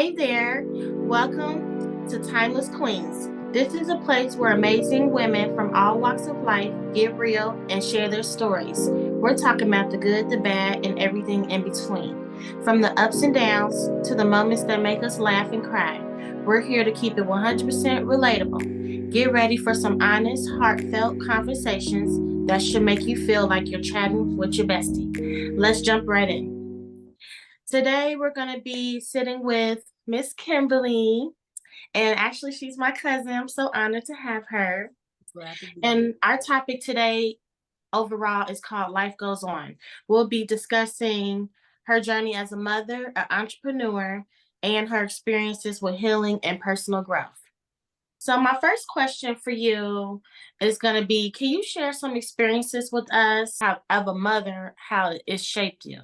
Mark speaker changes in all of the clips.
Speaker 1: Hey there, welcome to Timeless Queens. This is a place where amazing women from all walks of life get real and share their stories. We're talking about the good, the bad, and everything in between. From the ups and downs to the moments that make us laugh and cry. We're here to keep it 100% relatable. Get ready for some honest, heartfelt conversations that should make you feel like you're chatting with your bestie. Let's jump right in. Today, we're going to be sitting with Miss Kimberly, and actually, she's my cousin. I'm so honored to have her.
Speaker 2: Glad to be here.
Speaker 1: And our topic today, overall, is called Life Goes On. We'll be discussing her journey as a mother, an entrepreneur, and her experiences with healing and personal growth. So, my first question for you is going to be, can you share some experiences with us of a mother, how it shaped you?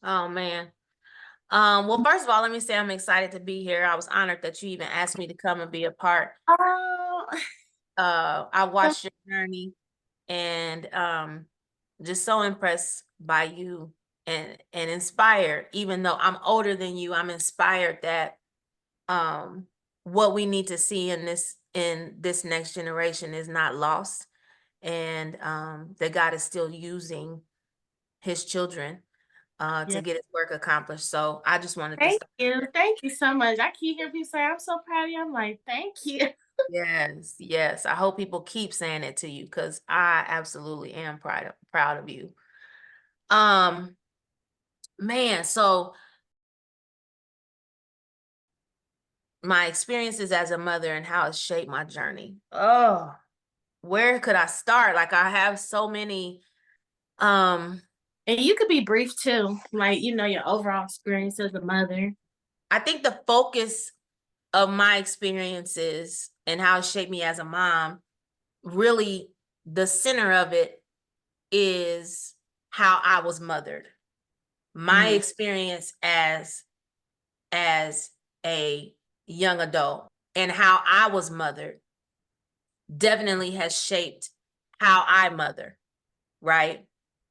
Speaker 2: Oh man. Well, first of all, let me say I'm excited to be here. I was honored that you even asked me to come and be a part.
Speaker 1: Oh,
Speaker 2: I watched your journey and just so impressed by you and inspired. Even though I'm older than you, I'm inspired that what we need to see in this next generation is not lost, and that God is still using his children
Speaker 1: yeah.
Speaker 2: to get his work accomplished. So I just wanted to
Speaker 1: Thank
Speaker 2: start.
Speaker 1: you. Thank you so much. I keep hearing people say, I'm so proud of you. I'm like, thank you.
Speaker 2: Yes, yes. I hope people keep saying it to you because I absolutely am proud of you. Um, Man, so my experiences as a mother and how it shaped my journey. Oh, where could I start? Like I have so many. Um,
Speaker 1: And you could be brief too, like, your overall experience as a mother.
Speaker 2: I think the focus of my experiences and how it shaped me as a mom, really the center of it is how I was mothered. My
Speaker 1: Mm,
Speaker 2: experience as a young adult and how I was mothered definitely has shaped how I mother, right?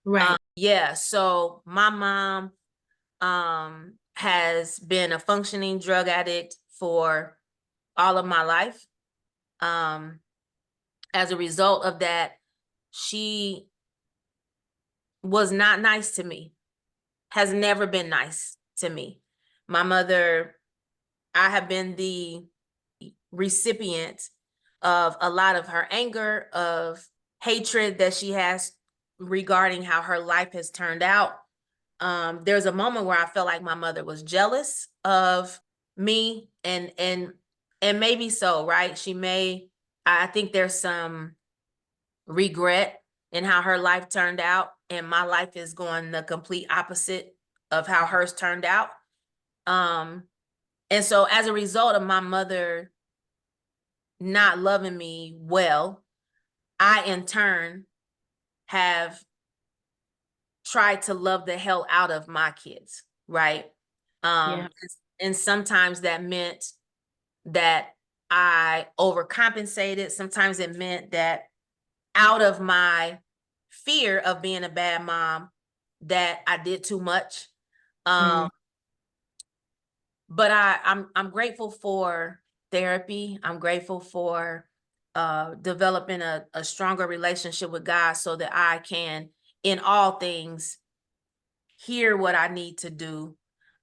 Speaker 1: right.
Speaker 2: Yeah, so my mom has been a functioning drug addict for all of my life. Um as a result of that, she was not nice to me, has never been nice to me. My mother, I have been the recipient of a lot of her anger, of hatred that she has regarding how her life has turned out. There's a moment where I felt like my mother was jealous of me, and maybe so, right? She may, I think there's some regret in how her life turned out, and my life is going the complete opposite of how hers turned out. Um, and so as a result of my mother not loving me well, I in turn have tried to love the hell out of my kids, right?
Speaker 1: Yeah.
Speaker 2: Um, and sometimes that meant that I overcompensated. Sometimes it meant that out of my fear of being a bad mom, that I did too much.
Speaker 1: Mm,
Speaker 2: Um, but I'm grateful for therapy. I'm grateful for developing a stronger relationship with God so that I can, in all things, hear what I need to do.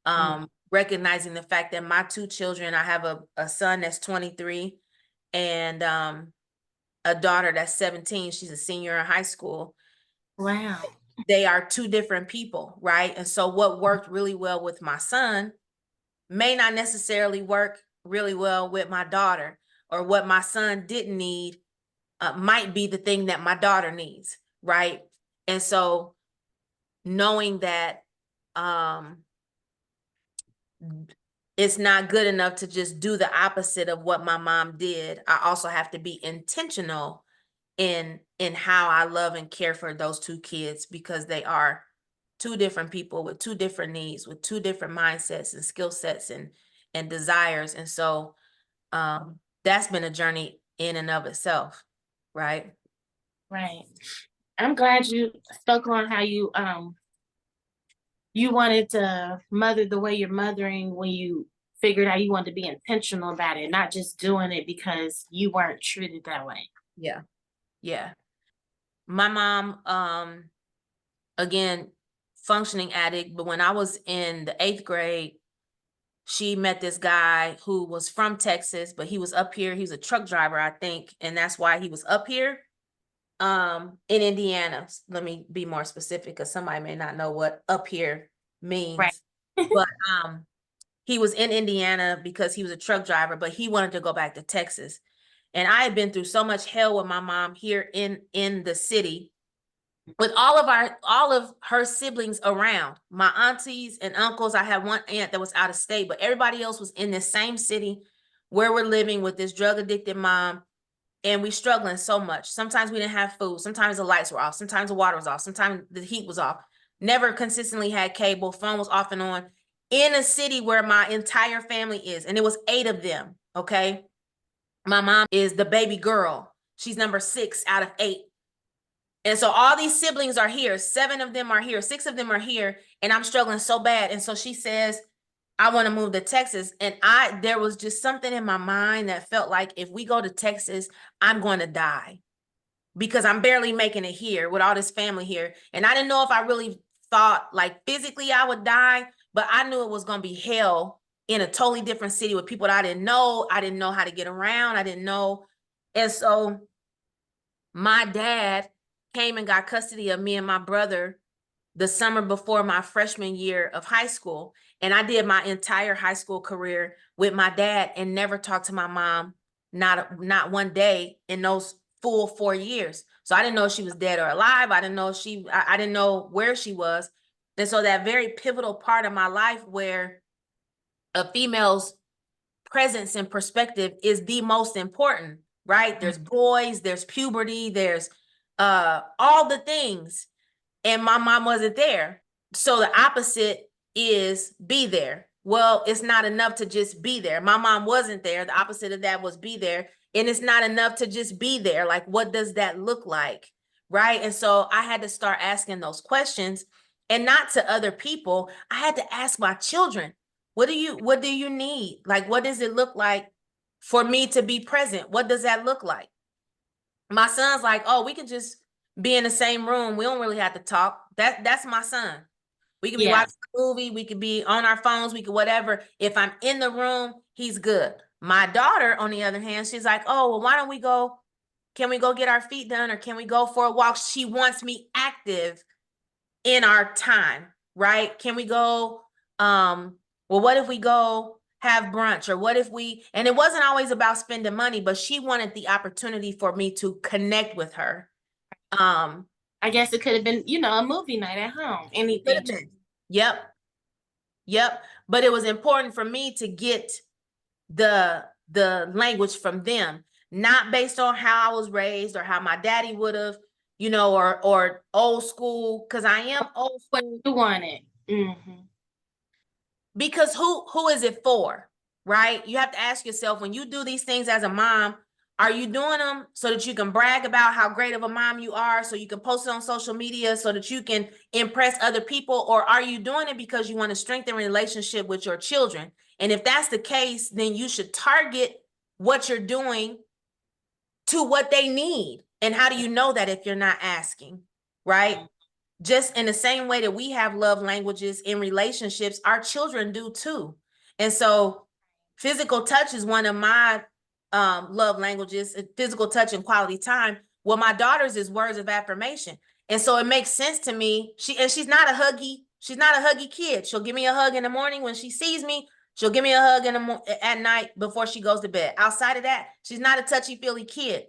Speaker 1: mm.
Speaker 2: Recognizing the fact that my two children, I have a son that's 23 and a daughter that's 17. She's a senior in high school.
Speaker 1: Wow.
Speaker 2: They are two different people, right? And so what worked really well with my son may not necessarily work really well with my daughter, or what my son didn't need might be the thing that my daughter needs, right? And so knowing that um, it's not good enough to just do the opposite of what my mom did, I also have to be intentional in how I love and care for those two kids, because they are two different people with two different needs, with two different mindsets and skill sets and desires. And so that's been a journey in and of itself, right?
Speaker 1: Right. I'm glad you spoke on how you wanted to mother the way you're mothering when you figured out you wanted to be intentional about it, not just doing it because you weren't treated that way.
Speaker 2: Yeah. Yeah. My mom, again, functioning addict, but when I was in the 8th grade, she met this guy who was from Texas, but he was up here. He was a truck driver, I think, and that's why he was up here in Indiana. Let me be more specific because somebody may not know what up here
Speaker 1: Right.
Speaker 2: means. But he was in Indiana because he was a truck driver, but he wanted to go back to Texas. And I had been through so much hell with my mom here in the city with all of her siblings around, my aunties and uncles. I had one aunt that was out of state, but everybody else was in this same city where we're living with this drug addicted mom. And we struggling so much. Sometimes we didn't have food. Sometimes the lights were off. Sometimes the water was off. Sometimes the heat was off. Never consistently had cable. Phone was off and on in a city where my entire family is. And it was 8 of them. Okay. My mom is the baby girl. She's number 6 out of 8. And so all these siblings are here. 7 of them are here. 6 of them are here. And I'm struggling so bad. And so she says, I want to move to Texas. And there was just something in my mind that felt like if we go to Texas, I'm going to die because I'm barely making it here with all this family here. And I didn't know if I really thought like physically I would die, but I knew it was going to be hell in a totally different city with people that I didn't know. I didn't know how to get around. I didn't know. And so my dad came and got custody of me and my brother the summer before my freshman year of high school. And I did my entire high school career with my dad and never talked to my mom, not one day in those full 4 years. So I didn't know if she was dead or alive. I didn't know I didn't know where she was. And so that very pivotal part of my life where a female's presence and perspective is the most important, right? There's boys, there's puberty, there's all the things. And my mom wasn't there. So the opposite is be there. Well, it's not enough to just be there. My mom wasn't there. The opposite of that was be there. And it's not enough to just be there. Like, what does that look like? Right. And so I had to start asking those questions, and not to other people. I had to ask my children, what do you need? Like, what does it look like for me to be present? What does that look like? My son's like, oh, we can just be in the same room. We don't really have to talk. That's my son. We could be watching a movie. We could be on our phones. We could whatever. If I'm in the room, he's good. My daughter, on the other hand, she's like, oh, well, why don't we go? Can we go get our feet done, or can we go for a walk? She wants me active in our time, right? Can we go? Well, what if we go have brunch, or what if we, and it wasn't always about spending money, but she wanted the opportunity for me to connect with her.
Speaker 1: I guess it could have been, a movie night at home. Anything.
Speaker 2: Yep. But it was important for me to get the language from them, not based on how I was raised or how my daddy would have, or old school, because I am old school.
Speaker 1: You want it. Mm-hmm.
Speaker 2: Because who is it for, right? You have to ask yourself, when you do these things as a mom, are you doing them so that you can brag about how great of a mom you are, so you can post it on social media so that you can impress other people? Or are you doing it because you want to strengthen relationship with your children? And if that's the case, then you should target what you're doing to what they need. And how do you know that if you're not asking, right? Just in the same way that we have love languages in relationships, our children do too. And so physical touch is one of my love languages, physical touch and quality time. Well, my daughter's is words of affirmation. And so it makes sense to me. She's not a huggy kid. She'll give me a hug in the morning when she sees me. She'll give me a hug at night before she goes to bed. Outside of that, she's not a touchy-feely kid.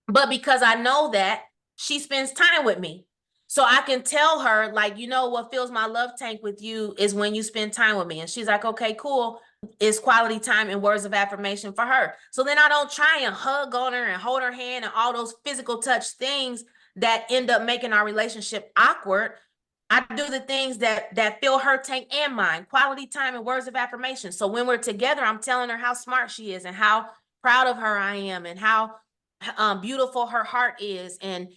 Speaker 2: But because I know that, she spends time with me. So I can tell her, like, what fills my love tank with you is when you spend time with me. And she's like, okay, cool. It's quality time and words of affirmation for her. So then I don't try and hug on her and hold her hand and all those physical touch things that end up making our relationship awkward. I do the things that fill her tank and mine, quality time and words of affirmation. So when we're together, I'm telling her how smart she is and how proud of her I am and how beautiful her heart is, and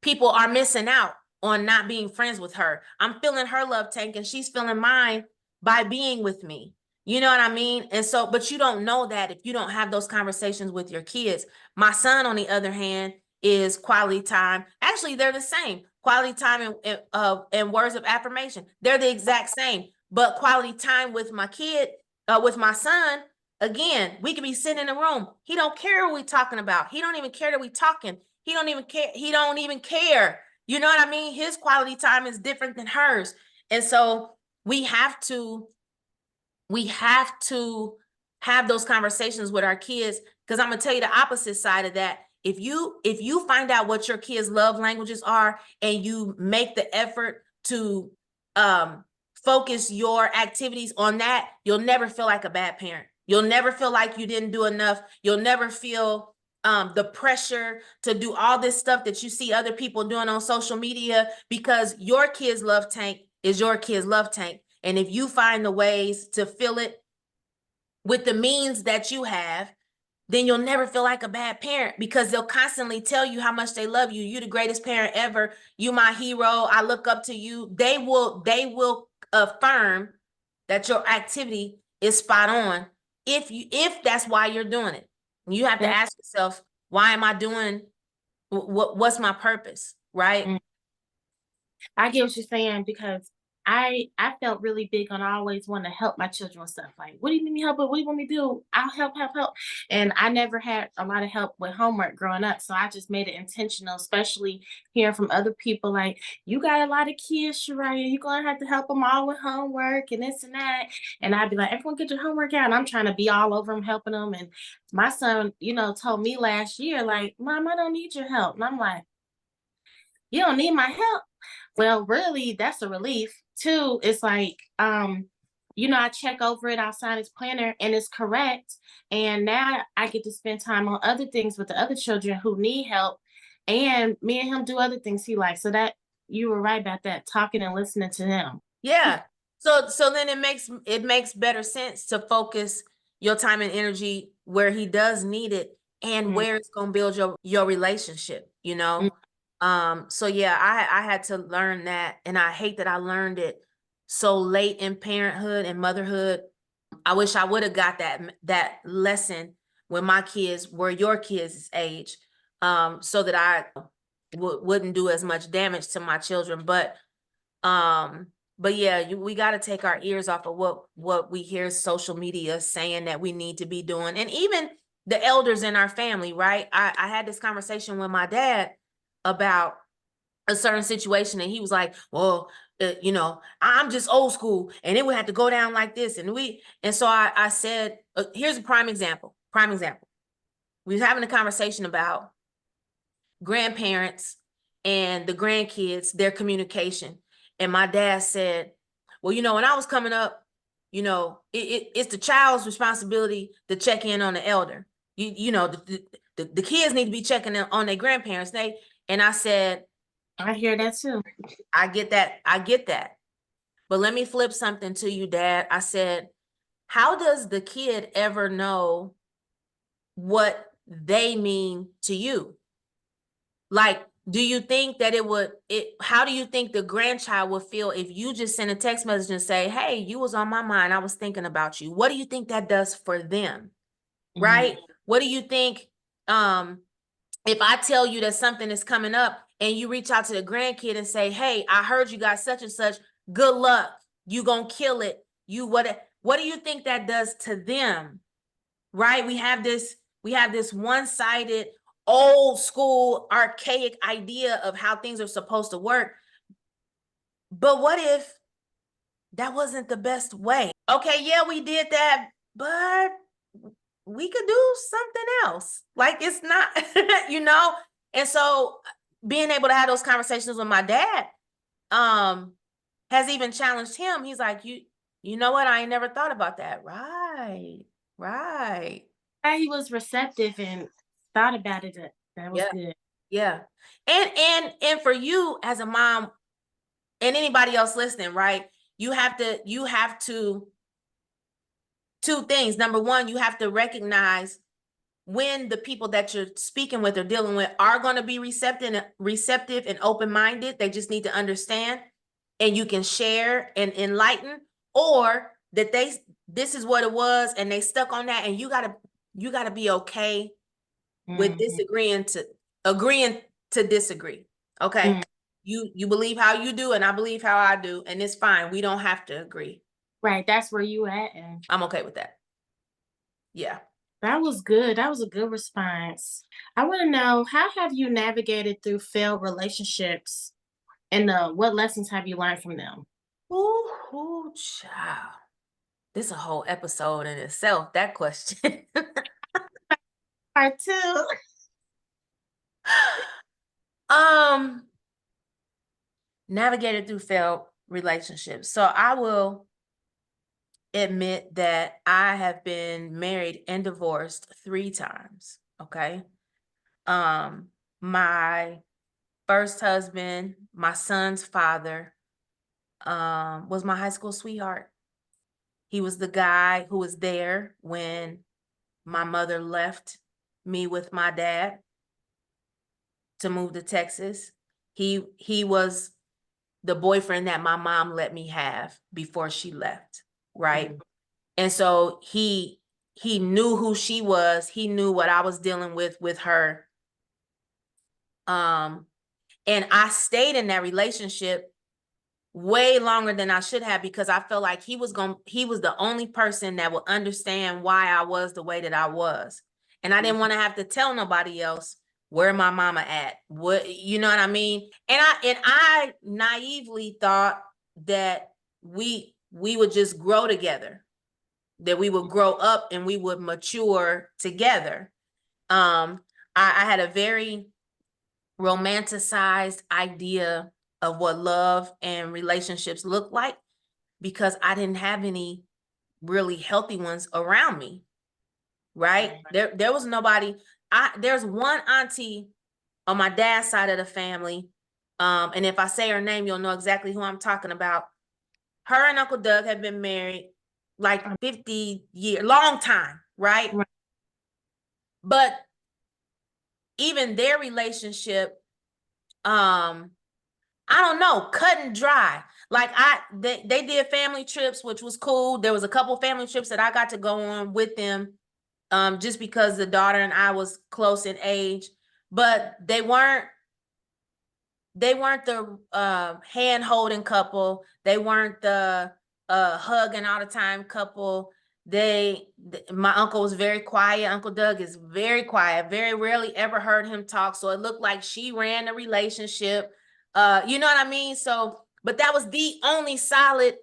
Speaker 2: people are missing out on not being friends with her. I'm filling her love tank and she's filling mine by being with me. You know what I mean? And so, but you don't know that if you don't have those conversations with your kids. My son, on the other hand, is quality time. Actually, they're the same. Quality time and words of affirmation. They're the exact same. But quality time with my kid, with my son, again, we could be sitting in a room. He don't care what we talking about. He don't even care that we talking. He don't even care. He don't even care. You know what I mean? His quality time is different than hers. And so we have to have those conversations with our kids, because I'm gonna tell you the opposite side of that. If you find out what your kids' love languages are and you make the effort to focus your activities on that, you'll never feel like a bad parent. You'll never feel like you didn't do enough. You'll never feel the pressure to do all this stuff that you see other people doing on social media, because your kids' love tank is your kids' love tank. And if you find the ways to fill it with the means that you have, then you'll never feel like a bad parent, because they'll constantly tell you how much they love you. You're the greatest parent ever. You my hero. I look up to you. They will affirm that your activity is spot on if that's why you're doing it. You have to
Speaker 1: That,
Speaker 2: ask yourself, why am I doing what's my purpose, right?
Speaker 1: mm, I get what you're saying because I felt really big on always wanting to help my children with stuff. Like, what do you need me help with? What do you want me to do? I'll help, help, help. And I never had a lot of help with homework growing up. So I just made it intentional, especially hearing from other people like, you got a lot of kids, Shariah. You're gonna have to help them all with homework and this and that. And I'd be like, everyone get your homework out. And I'm trying to be all over them, helping them. And my son, told me last year, like, Mom, I don't need your help. And I'm like, you don't need my help. Well, really, that's a relief. Two, it's like, I check over it outside his planner and it's correct. And now I get to spend time on other things with the other children who need help. And me and him do other things he likes. So that you were right about that, talking and listening to them.
Speaker 2: Yeah. So then it makes better sense to focus your time and energy where he does need it and
Speaker 1: Mm,
Speaker 2: where it's gonna build your relationship, you
Speaker 1: mm.
Speaker 2: know? So yeah, I had to learn that, and I hate that I learned it so late in parenthood and motherhood. I wish I would have got that lesson when my kids were your kids' age, so that I wouldn't do as much damage to my children. Um, but yeah, we got to take our ears off of what we hear social media saying that we need to be doing, and even the elders in our family, right? I had this conversation with my dad about a certain situation, and he was like, "Well, I'm just old school, and it would have to go down like this." And so I said, "Here's a prime example. Prime example. We was having a conversation about grandparents and the grandkids, their communication. And my dad said, well, when I was coming up, it's the child's responsibility to check in on the elder. The kids need to be checking on their grandparents. And I said,
Speaker 1: I hear that too.
Speaker 2: I get that. I get that. But let me flip something to you, Dad. I said, how does the kid ever know what they mean to you? Like, do you think that how do you think the grandchild would feel if you just send a text message and say, hey, you was on my mind, I was thinking about you? What do you think that does for them?
Speaker 1: Mm.
Speaker 2: Right? What do you think, if I tell you that something is coming up and you reach out to the grandkid and say, hey, I heard you got such and such, good luck, you gonna kill it, what do you think that does to them? Right? We have this one-sided, old school, archaic idea of how things are supposed to work. But what if that wasn't the best way? Okay, yeah, we did that, but we could do something else. Like, it's not, you know? And so being able to have those conversations with my dad has even challenged him. He's like, you know what? I ain't never thought about that. Right. Right.
Speaker 1: He was receptive and thought about it. That was
Speaker 2: Yeah.
Speaker 1: good.
Speaker 2: Yeah. And for you as a mom and anybody else listening, right? You have to two things. Number one, you have to recognize when the people that you're speaking with or dealing with are going to be receptive and open-minded. They just need to understand, and you can share and enlighten, or that this is what it was, and they stuck on that, and you gotta be okay with agreeing to disagree. Okay.
Speaker 1: Mm.
Speaker 2: You believe how you do, and I believe how I do, and it's fine. We don't have to agree.
Speaker 1: Right, that's where you at, and
Speaker 2: I'm okay with that. Yeah.
Speaker 1: that was good. That was a good response. I want to know, how have you navigated through failed relationships, and what lessons have you learned from them?
Speaker 2: Ooh, child. This is a whole episode in itself, that question.
Speaker 1: Part two.
Speaker 2: um, Navigated through failed relationships. So I will admit that I have been married and divorced 3 times. Okay. My first husband, my son's father, was my high school sweetheart. He was the guy who was there when my mother left me with my dad to move to Texas. He was the boyfriend that my mom let me have before she left, right?
Speaker 1: Mm.
Speaker 2: And so he knew who she was. He knew what I was dealing with her. And I stayed in that relationship way longer than I should have, because I felt like he was the only person that would understand why I was the way that I was. And I didn't want to have to tell nobody else where my mama at. What, you know what I mean? And I naively thought that we would just grow together, that we would grow up and we would mature together. I had a very romanticized idea of what love and relationships look like, because I didn't have any really healthy ones around me, right? There was nobody. There's one auntie on my dad's side of the family, and if I say her name, you'll know exactly who I'm talking about. Her and Uncle Doug have been married like 50 years, long time, right?
Speaker 1: Right.
Speaker 2: But even their relationship, I don't know, cut and dry. Like they did family trips, which was cool. There was a couple family trips that I got to go on with them, just because the daughter and I was close in age. But they weren't the hand holding couple. They weren't the hugging all the time couple. My uncle was very quiet. Uncle Doug is very quiet. Very rarely ever heard him talk. So it looked like she ran the relationship. You know what I mean? So, but that was the only solid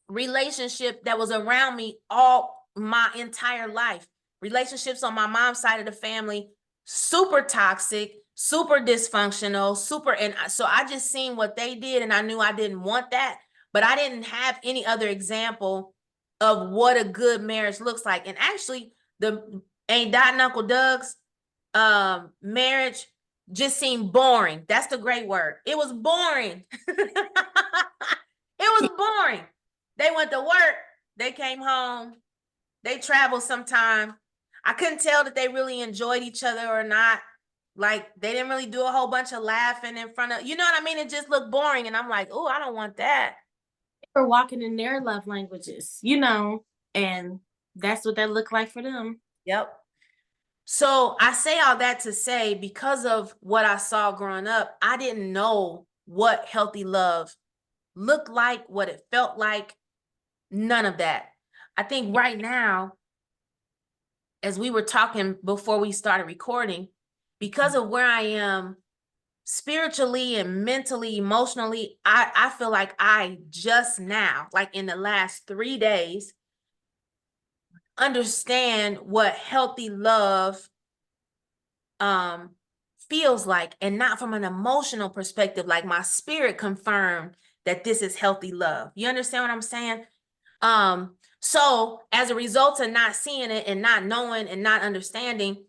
Speaker 2: relationship that was around me all my entire life. Relationships on my mom's side of the family, super toxic, super dysfunctional, and so I just seen what they did, and I knew I didn't want that, but I didn't have any other example of what a good marriage looks like. And actually, the Aunt Dot and Uncle Doug's marriage just seemed boring. That's the great word. It was boring. It was boring. They went to work. They came home. They traveled sometime. I couldn't tell that they really enjoyed each other or not. Like, they didn't really do a whole bunch of laughing in front of, you know what I mean? It just looked boring. And I'm like, oh, I don't want that.
Speaker 1: For walking in their love languages, and that's what that looked like for them.
Speaker 2: Yep. So I say all that to say, because of what I saw growing up, I didn't know what healthy love looked like, what it felt like, none of that. I think right now, as we were talking before we started recording, because of where I am spiritually and mentally, emotionally, I feel like I just now, like in the last 3 days, understand what healthy love feels like, and not from an emotional perspective. Like, my spirit confirmed that this is healthy love. You understand what I'm saying? So as a result of not seeing it and not knowing and not understanding,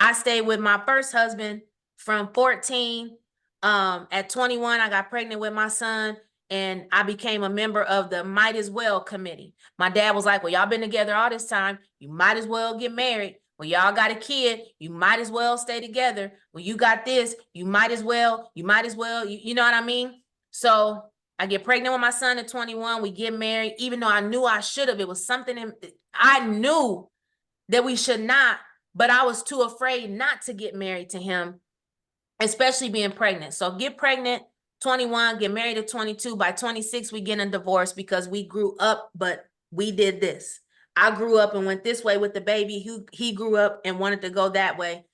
Speaker 2: I stayed with my first husband from 14. At 21, I got pregnant with my son, and I became a member of the Might As Well committee. My dad was like, well, y'all been together all this time. You might as well get married. When y'all got a kid, you might as well stay together. When you got this, you might as well, you know what I mean? So I get pregnant with my son at 21. We get married, even though I knew I should have. It was something I knew that we should not, but I was too afraid not to get married to him, especially being pregnant. So get pregnant, 21, get married at 22. By 26, we get a divorce because we grew up, but we did this. I grew up and went this way with the baby. He grew up and wanted to go that way.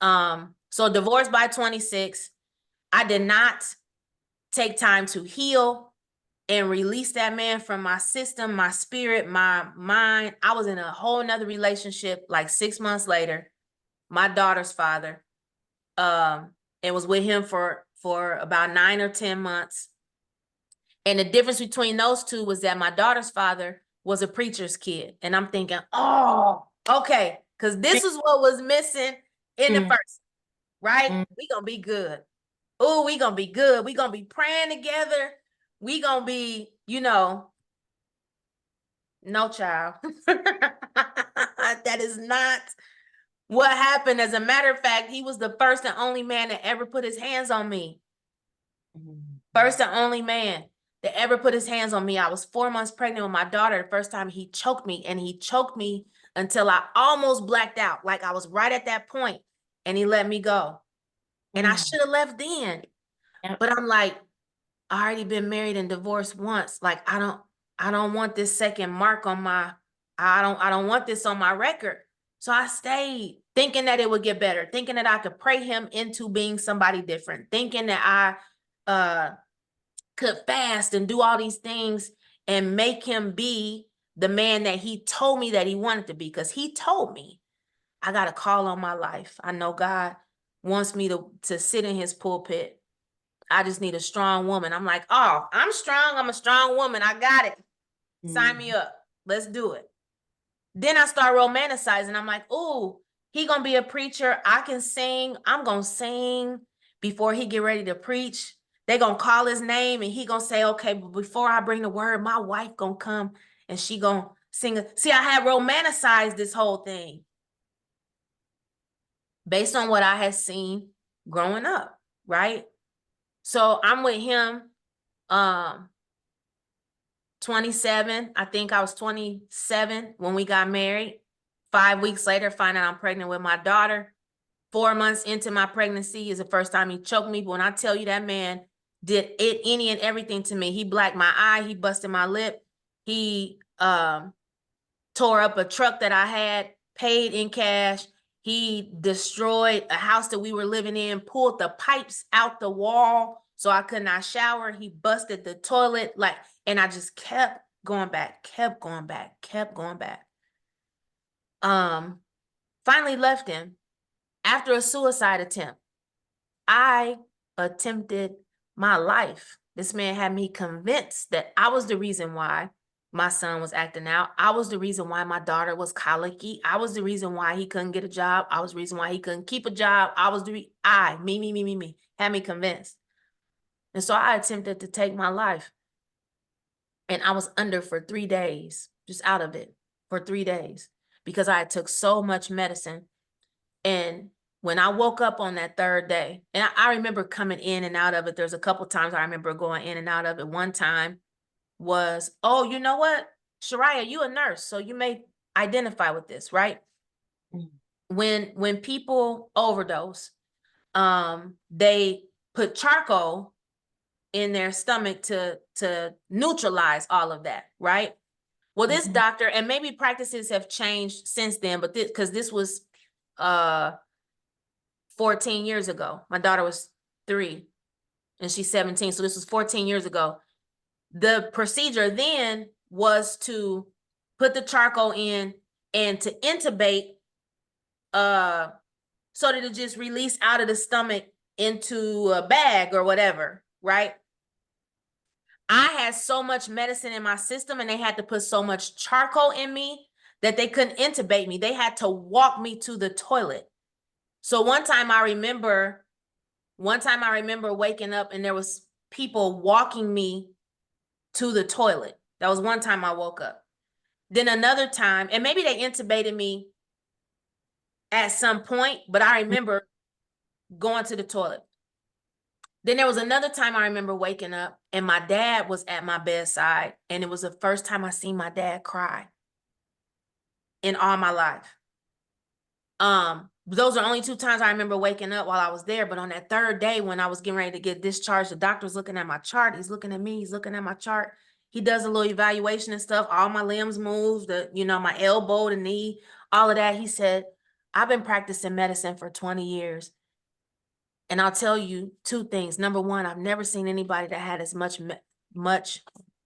Speaker 2: So divorced by 26. I did not take time to heal and release that man from my system, my spirit, my mind. I was in a whole nother relationship like 6 months later, my daughter's father, and was with him for about 9 or 10 months. And the difference between those two was that my daughter's father was a preacher's kid. And I'm thinking, oh, okay, because this is what was missing in the first, right? We gonna be good. Oh, we gonna be good. We gonna be praying together. We gonna be, no child. That is not what happened. As a matter of fact, he was the first and only man that ever put his hands on me. First and only man that ever put his hands on me. I was 4 months pregnant with my daughter. The first time he choked me, and he choked me until I almost blacked out. Like I was right at that point, and he let me go. And I should have left then. But I'm like, I already been married and divorced once. Like, I don't want this second mark on my, I don't want this on my record. So I stayed thinking that it would get better, thinking that I could pray him into being somebody different, thinking that I could fast and do all these things and make him be the man that he told me that he wanted to be. Because he told me, I got a call on my life. I know God wants me to sit in his pulpit. I just need a strong woman. I'm like, oh, I'm strong. I'm a strong woman. I got it. Sign me up. Let's do it. Then I start romanticizing. I'm like, oh, he gonna be a preacher. I can sing. I'm gonna sing before he get ready to preach. They gonna call his name and he gonna say, okay, but before I bring the word, my wife gonna come and she gonna sing. See, I had romanticized this whole thing based on what I had seen growing up, right? So I'm with him, 27. I think I was 27 when we got married. 5 weeks later, find out I'm pregnant with my daughter. 4 months into my pregnancy is the first time he choked me. But when I tell you that man did it, any and everything to me, he blacked my eye, he busted my lip, he tore up a truck that I had, paid in cash. He destroyed a house that we were living in, pulled the pipes out the wall so I could not shower. He busted the toilet, and I just kept going back. Finally left him after a suicide attempt. I attempted my life. This man had me convinced that I was the reason why my son was acting out. I was the reason why my daughter was colicky. I was the reason why he couldn't get a job. I was the reason why he couldn't keep a job. I was me, had me convinced. And so I attempted to take my life. And I was under for 3 days, just out of it for 3 days, because I took so much medicine. And when I woke up on that third day, and I remember coming in and out of it. There's a couple times I remember going in and out of it. One time was, oh, you know what, Shariah, you a nurse, so you may identify with this, right? When people overdose, they put charcoal in their stomach to neutralize all of that, right? Well, this doctor, and maybe practices have changed since then, but because this was 14 years ago. My daughter was 3 and she's 17. So this was 14 years ago. The procedure then was to put the charcoal in and to intubate so that it just release out of the stomach into a bag or whatever, right? I had so much medicine in my system and they had to put so much charcoal in me that they couldn't intubate me. They had to walk me to the toilet. So one time I remember waking up and there was people walking me to the toilet. That was one time I woke up. Then another time, and maybe they intubated me at some point, but I remember going to the toilet. Then there was another time I remember waking up and my dad was at my bedside, and it was the first time I seen my dad cry in all my life. Those are only 2 times I remember waking up while I was there. But on that third day, when I was getting ready to get discharged, the doctor was looking at my chart. He's looking at me. He's looking at my chart. He does a little evaluation and stuff. All my limbs moved, my elbow, the knee, all of that. He said, I've been practicing medicine for 20 years. And I'll tell you 2 things. Number one, I've never seen anybody that had as much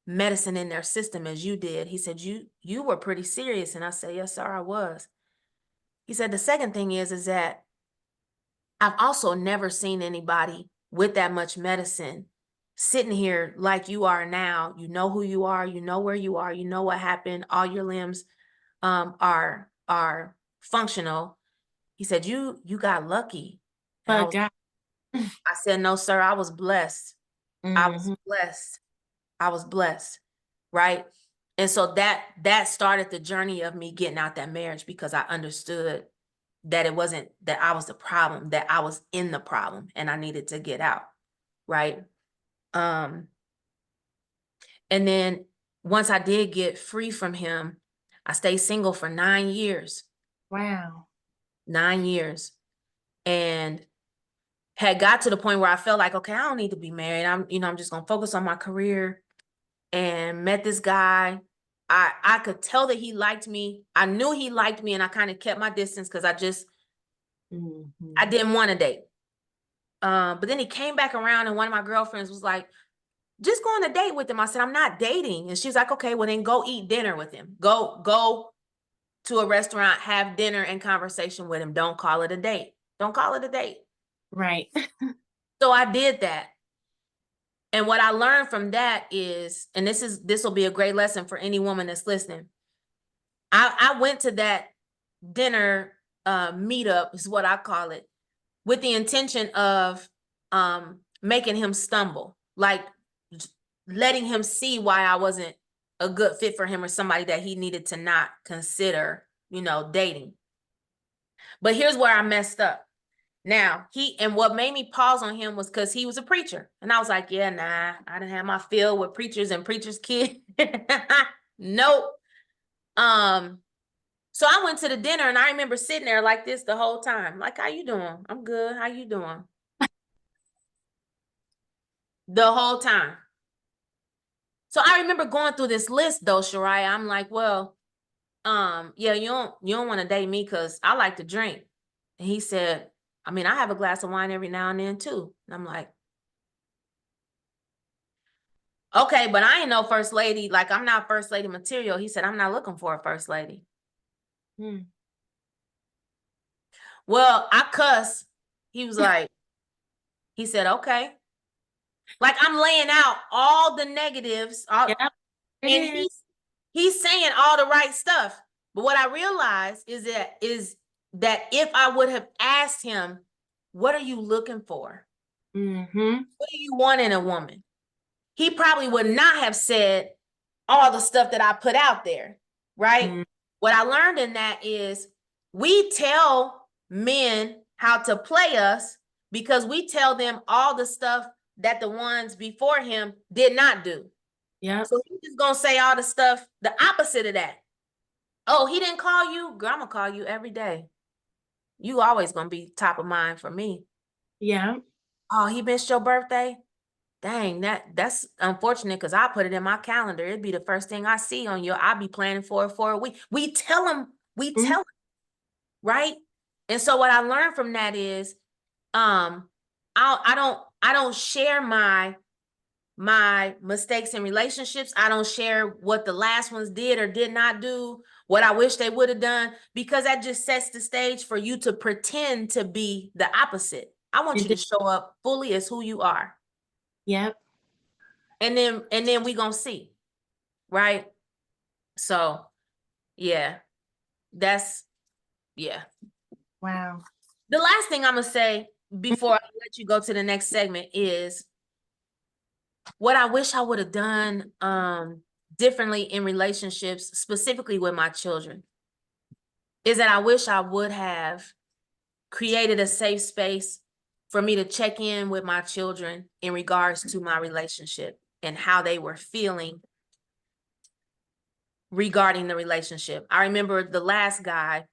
Speaker 2: medicine in their system as you did. He said, you were pretty serious. And I said, yes, sir, I was. He said, the second thing is that I've also never seen anybody with that much medicine sitting here like you are now. You know who you are, you know where you are, you know what happened, all your limbs are functional. He said, you got lucky. And
Speaker 1: But God.
Speaker 2: I said, no, sir, I was blessed. I was
Speaker 1: Mm-hmm.
Speaker 2: blessed. I was blessed. Right. And so that started the journey of me getting out that marriage, because I understood that it wasn't that I was the problem, that I was in the problem and I needed to get out. Right. And then once I did get free from him, I stayed single for 9 years.
Speaker 1: Wow.
Speaker 2: 9 years. And had got to the point where I felt like, okay, I don't need to be married. I'm just gonna focus on my career. And met this guy. I could tell that he liked me. I knew he liked me, and I kind of kept my distance because I didn't want to date. But then he came back around, and one of my girlfriends was like, just go on a date with him. I said, I'm not dating. And she's like, okay, well then go eat dinner with him. Go to a restaurant, have dinner and conversation with him. Don't call it a date. Don't call it a date.
Speaker 1: Right.
Speaker 2: So I did that. And what I learned from that is, and this will be a great lesson for any woman that's listening. I went to that dinner meetup, is what I call it, with the intention of making him stumble, like letting him see why I wasn't a good fit for him or somebody that he needed to not consider, dating. But here's where I messed up. Now, what made me pause on him was because he was a preacher. And I was like, yeah, nah, I didn't have my fill with preachers and preachers' kids. Nope. So I went to the dinner, and I remember sitting there like this the whole time. Like, how you doing? I'm good. How you doing? The whole time. So I remember going through this list though, Shariah. I'm like, well, yeah, you don't want to date me because I like to drink. And he said, I mean, I have a glass of wine every now and then too. And I'm like, okay, but I ain't no first lady. Like, I'm not first lady material. He said, I'm not looking for a first lady. Well, I cuss. He was like, he said, okay. Like, I'm laying out all the negatives.
Speaker 1: Yep.
Speaker 2: And he's saying all the right stuff. But what I realized is that if I would have asked him, what are you looking for?
Speaker 1: Mm-hmm.
Speaker 2: What do you want in a woman? He probably would not have said all the stuff that I put out there, right? Mm-hmm. What I learned in that is we tell men how to play us because we tell them all the stuff that the ones before him did not do.
Speaker 1: Yeah.
Speaker 2: So he's just gonna say all the stuff, the opposite of that. Oh, he didn't call you? Girl, I'm gonna call you every day. You always gonna be top of mind for me.
Speaker 1: Yeah.
Speaker 2: Oh, he missed your birthday? Dang, that's unfortunate because I put it in my calendar. It'd be the first thing I see on your, I'll be planning for it for a week. We tell him, right? And so what I learned from that is I don't share my mistakes in relationships. I don't share what the last ones did or did not do, what I wish they would have done, because that just sets the stage for you to pretend to be the opposite. I want you to show up fully as who you are.
Speaker 1: Yep.
Speaker 2: And then we gonna see, right? So yeah, yeah.
Speaker 1: Wow.
Speaker 2: The last thing I'm gonna say before I let you go to the next segment is what I wish I would have done differently in relationships, specifically with my children, is that I wish I would have created a safe space for me to check in with my children in regards to my relationship and how they were feeling regarding the relationship. I remember the last guy,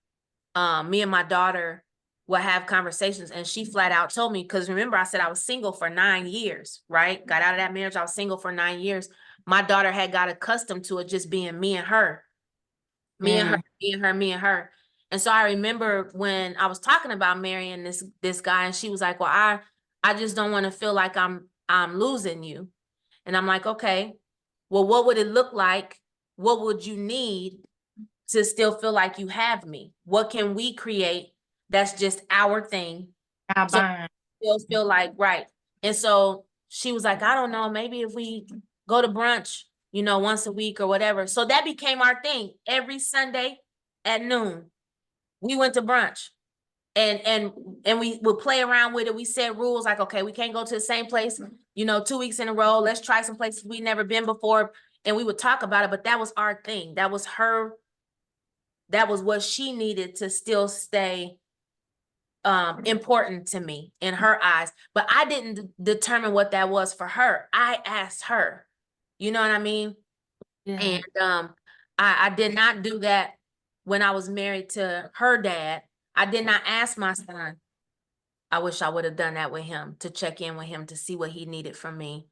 Speaker 2: me and my daughter would have conversations, and she flat out told me, because remember I said I was single for 9 years, right? Got out of that marriage, I was single for 9 years. My daughter had got accustomed to it just being me and her, me and her, me and her, me and her. And so I remember when I was talking about marrying this guy, and she was like, well, I just don't want to feel like I'm losing you. And I'm like, okay, well, what would it look like? What would you need to still feel like you have me? What can we create that's just our thing? So still feel like, right. And so she was like, I don't know, maybe if we go to brunch, you know, once a week or whatever. So that became our thing. Every Sunday at noon, we went to brunch. And we would play around with it. We set rules like, okay, we can't go to the same place, you know, 2 weeks in a row. Let's try some places we've never been before. And we would talk about it, but that was our thing. That was her. That was what she needed to still stay important to me in her eyes. But I didn't determine what that was for her. I asked her, you know what I mean? Yeah. And I did not do that when I was married to her dad. I did not ask my son. I wish I would have done that with him, to check in with him to see what he needed from me.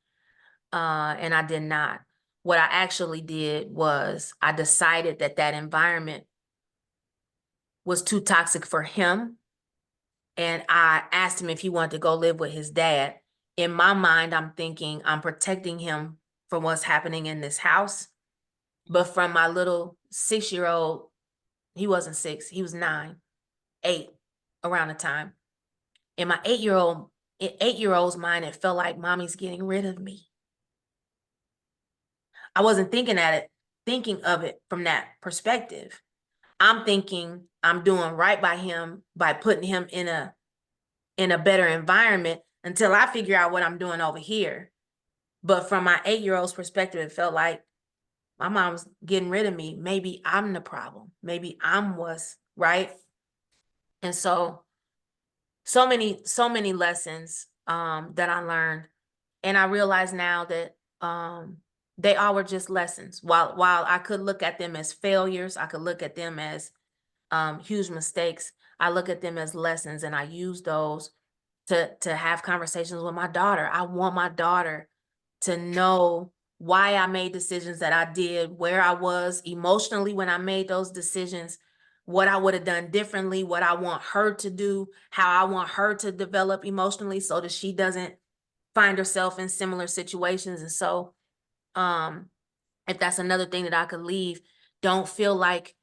Speaker 2: And I did not. What I actually did was I decided that that environment was too toxic for him. And I asked him if he wanted to go live with his dad. In my mind, I'm thinking I'm protecting him from what's happening in this house. But from my little 6-year-old, he wasn't 6, he was 9, 8 around the time. In my 8-year-old's mind, it felt like mommy's getting rid of me. I wasn't thinking of it from that perspective. I'm thinking I'm doing right by him by putting him in a better environment until I figure out what I'm doing over here. But from my 8-year-old's perspective, it felt like my mom's getting rid of me. Maybe I'm the problem. Maybe I'm what's right. And so many lessons that I learned. And I realize now that they all were just lessons. While I could look at them as failures, I could look at them as huge mistakes. I look at them as lessons, and I use those to have conversations with my daughter. I want my daughter to know why I made decisions that I did, where I was emotionally when I made those decisions, what I would have done differently, what I want her to do, how I want her to develop emotionally so that she doesn't find herself in similar situations. And so if that's another thing that I could leave, don't feel like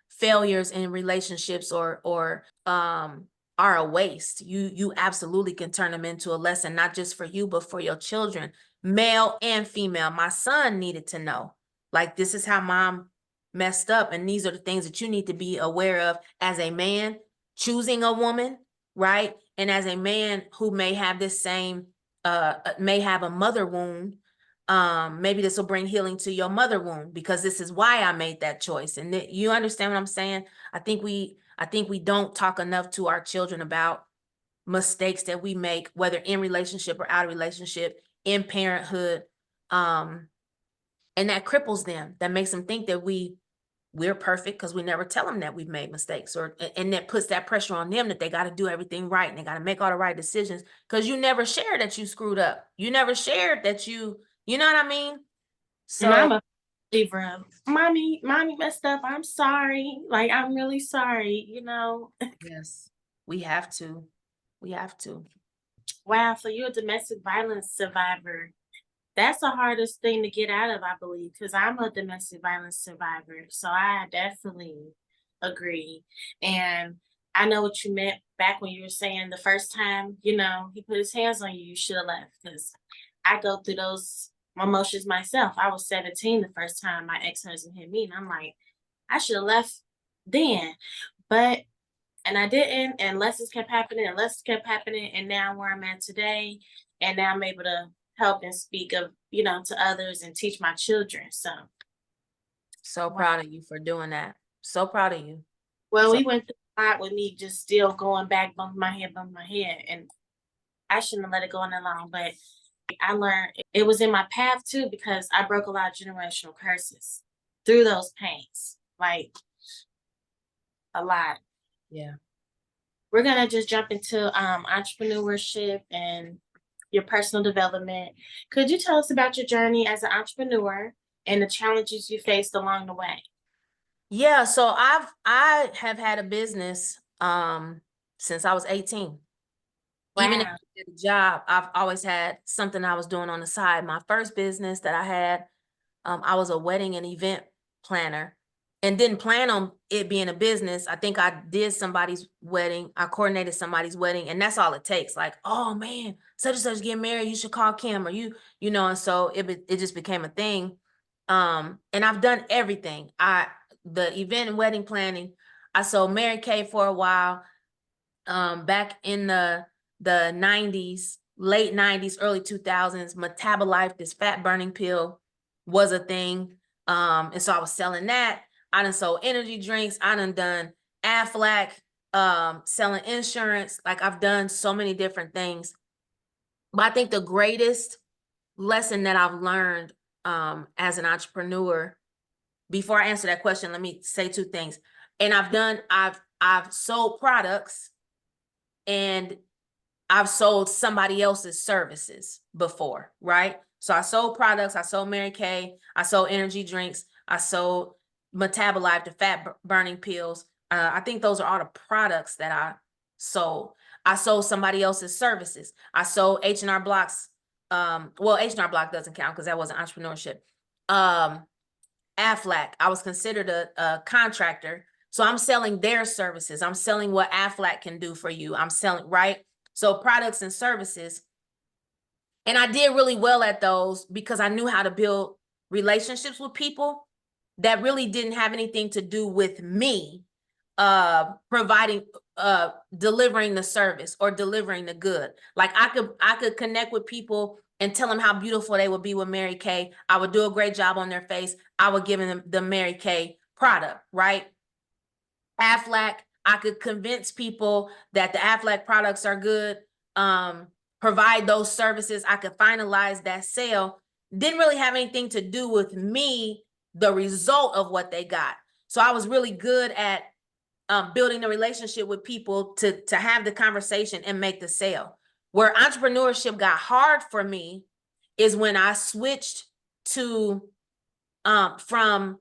Speaker 2: failures in relationships or are a waste. You absolutely can turn them into a lesson, not just for you, but for your children, male and female. My son needed to know, like, this is how mom messed up, and these are the things that you need to be aware of as a man choosing a woman, right? And as a man who may have this same may have a mother wound, maybe this will bring healing to your mother wound, because this is why I made that choice. And you understand what I'm saying? I think we don't talk enough to our children about mistakes that we make, whether in relationship or out of relationship, in parenthood. And that cripples them. That makes them think that we're perfect because we never tell them that we've made mistakes, and that puts that pressure on them that they got to do everything right and they got to make all the right decisions, because you never shared that you screwed up. You never shared that you know what I mean? So,
Speaker 1: and I'm a believer of mommy messed up. I'm sorry. Like, I'm really sorry, you know.
Speaker 2: yes, we have to. We have to.
Speaker 1: Wow, so you're a domestic violence survivor. That's the hardest thing to get out of, I believe, because I'm a domestic violence survivor. So I definitely agree. And I know what you meant back when you were saying the first time, you know, he put his hands on you, you should have left. Because I go through those emotions myself. I was 17 the first time my ex-husband hit me, and I'm like, I should have left then. But and I didn't, and lessons kept happening, and lessons kept happening, and now where I'm at today, and now I'm able to help and speak of, you know, to others and teach my children.
Speaker 2: So proud of you for doing that. So proud of you.
Speaker 1: Well,
Speaker 2: So
Speaker 1: we went through lot with me just still going back, bumping my head, and I shouldn't have let it go on that long, but I learned it was in my path too because I broke a lot of generational curses through those pains, like a lot.
Speaker 2: Yeah.
Speaker 1: We're gonna just jump into entrepreneurship and your personal development. Could you tell us about your journey as an entrepreneur and the challenges you faced along the way?
Speaker 2: Yeah, so I have had a business since I was 18. Even if
Speaker 1: Wow.
Speaker 2: I did a job, I've always had something I was doing on the side. My first business that I had, I was a wedding and event planner and didn't plan on it being a business. I think I did somebody's wedding. I coordinated somebody's wedding, and that's all it takes. Like, oh man, such and such getting married, you should call Kim, or you know, and so it just became a thing. And I've done everything. The event and wedding planning. I sold Mary Kay for a while. Back in the 90s, late 90s, early 2000s, Metabolife, this fat burning pill, was a thing. And so I was selling that. I done sold energy drinks. I done Aflac, selling insurance. Like, I've done so many different things. But I think the greatest lesson that I've learned as an entrepreneur, before I answer that question, let me say two things. And I've sold products, and I've sold somebody else's services before, right? So I sold products, I sold Mary Kay, I sold energy drinks, I sold Metabolife, the fat burning pills. I think those are all the products that I sold. I sold somebody else's services. I sold H&R Block's, well, H&R Block doesn't count because that wasn't entrepreneurship. Aflac, I was considered a contractor. So I'm selling their services. I'm selling what Aflac can do for you. I'm selling, right? So products and services. And I did really well at those because I knew how to build relationships with people that really didn't have anything to do with me providing delivering the service or delivering the good. Like, I could connect with people and tell them how beautiful they would be with Mary Kay. I would do a great job on their face. I would give them the Mary Kay product, right? Aflac, I could convince people that the Aflac products are good, provide those services. I could finalize that sale. Didn't really have anything to do with me, the result of what they got. So I was really good at building the relationship with people to have the conversation and make the sale. Where entrepreneurship got hard for me is when I switched to from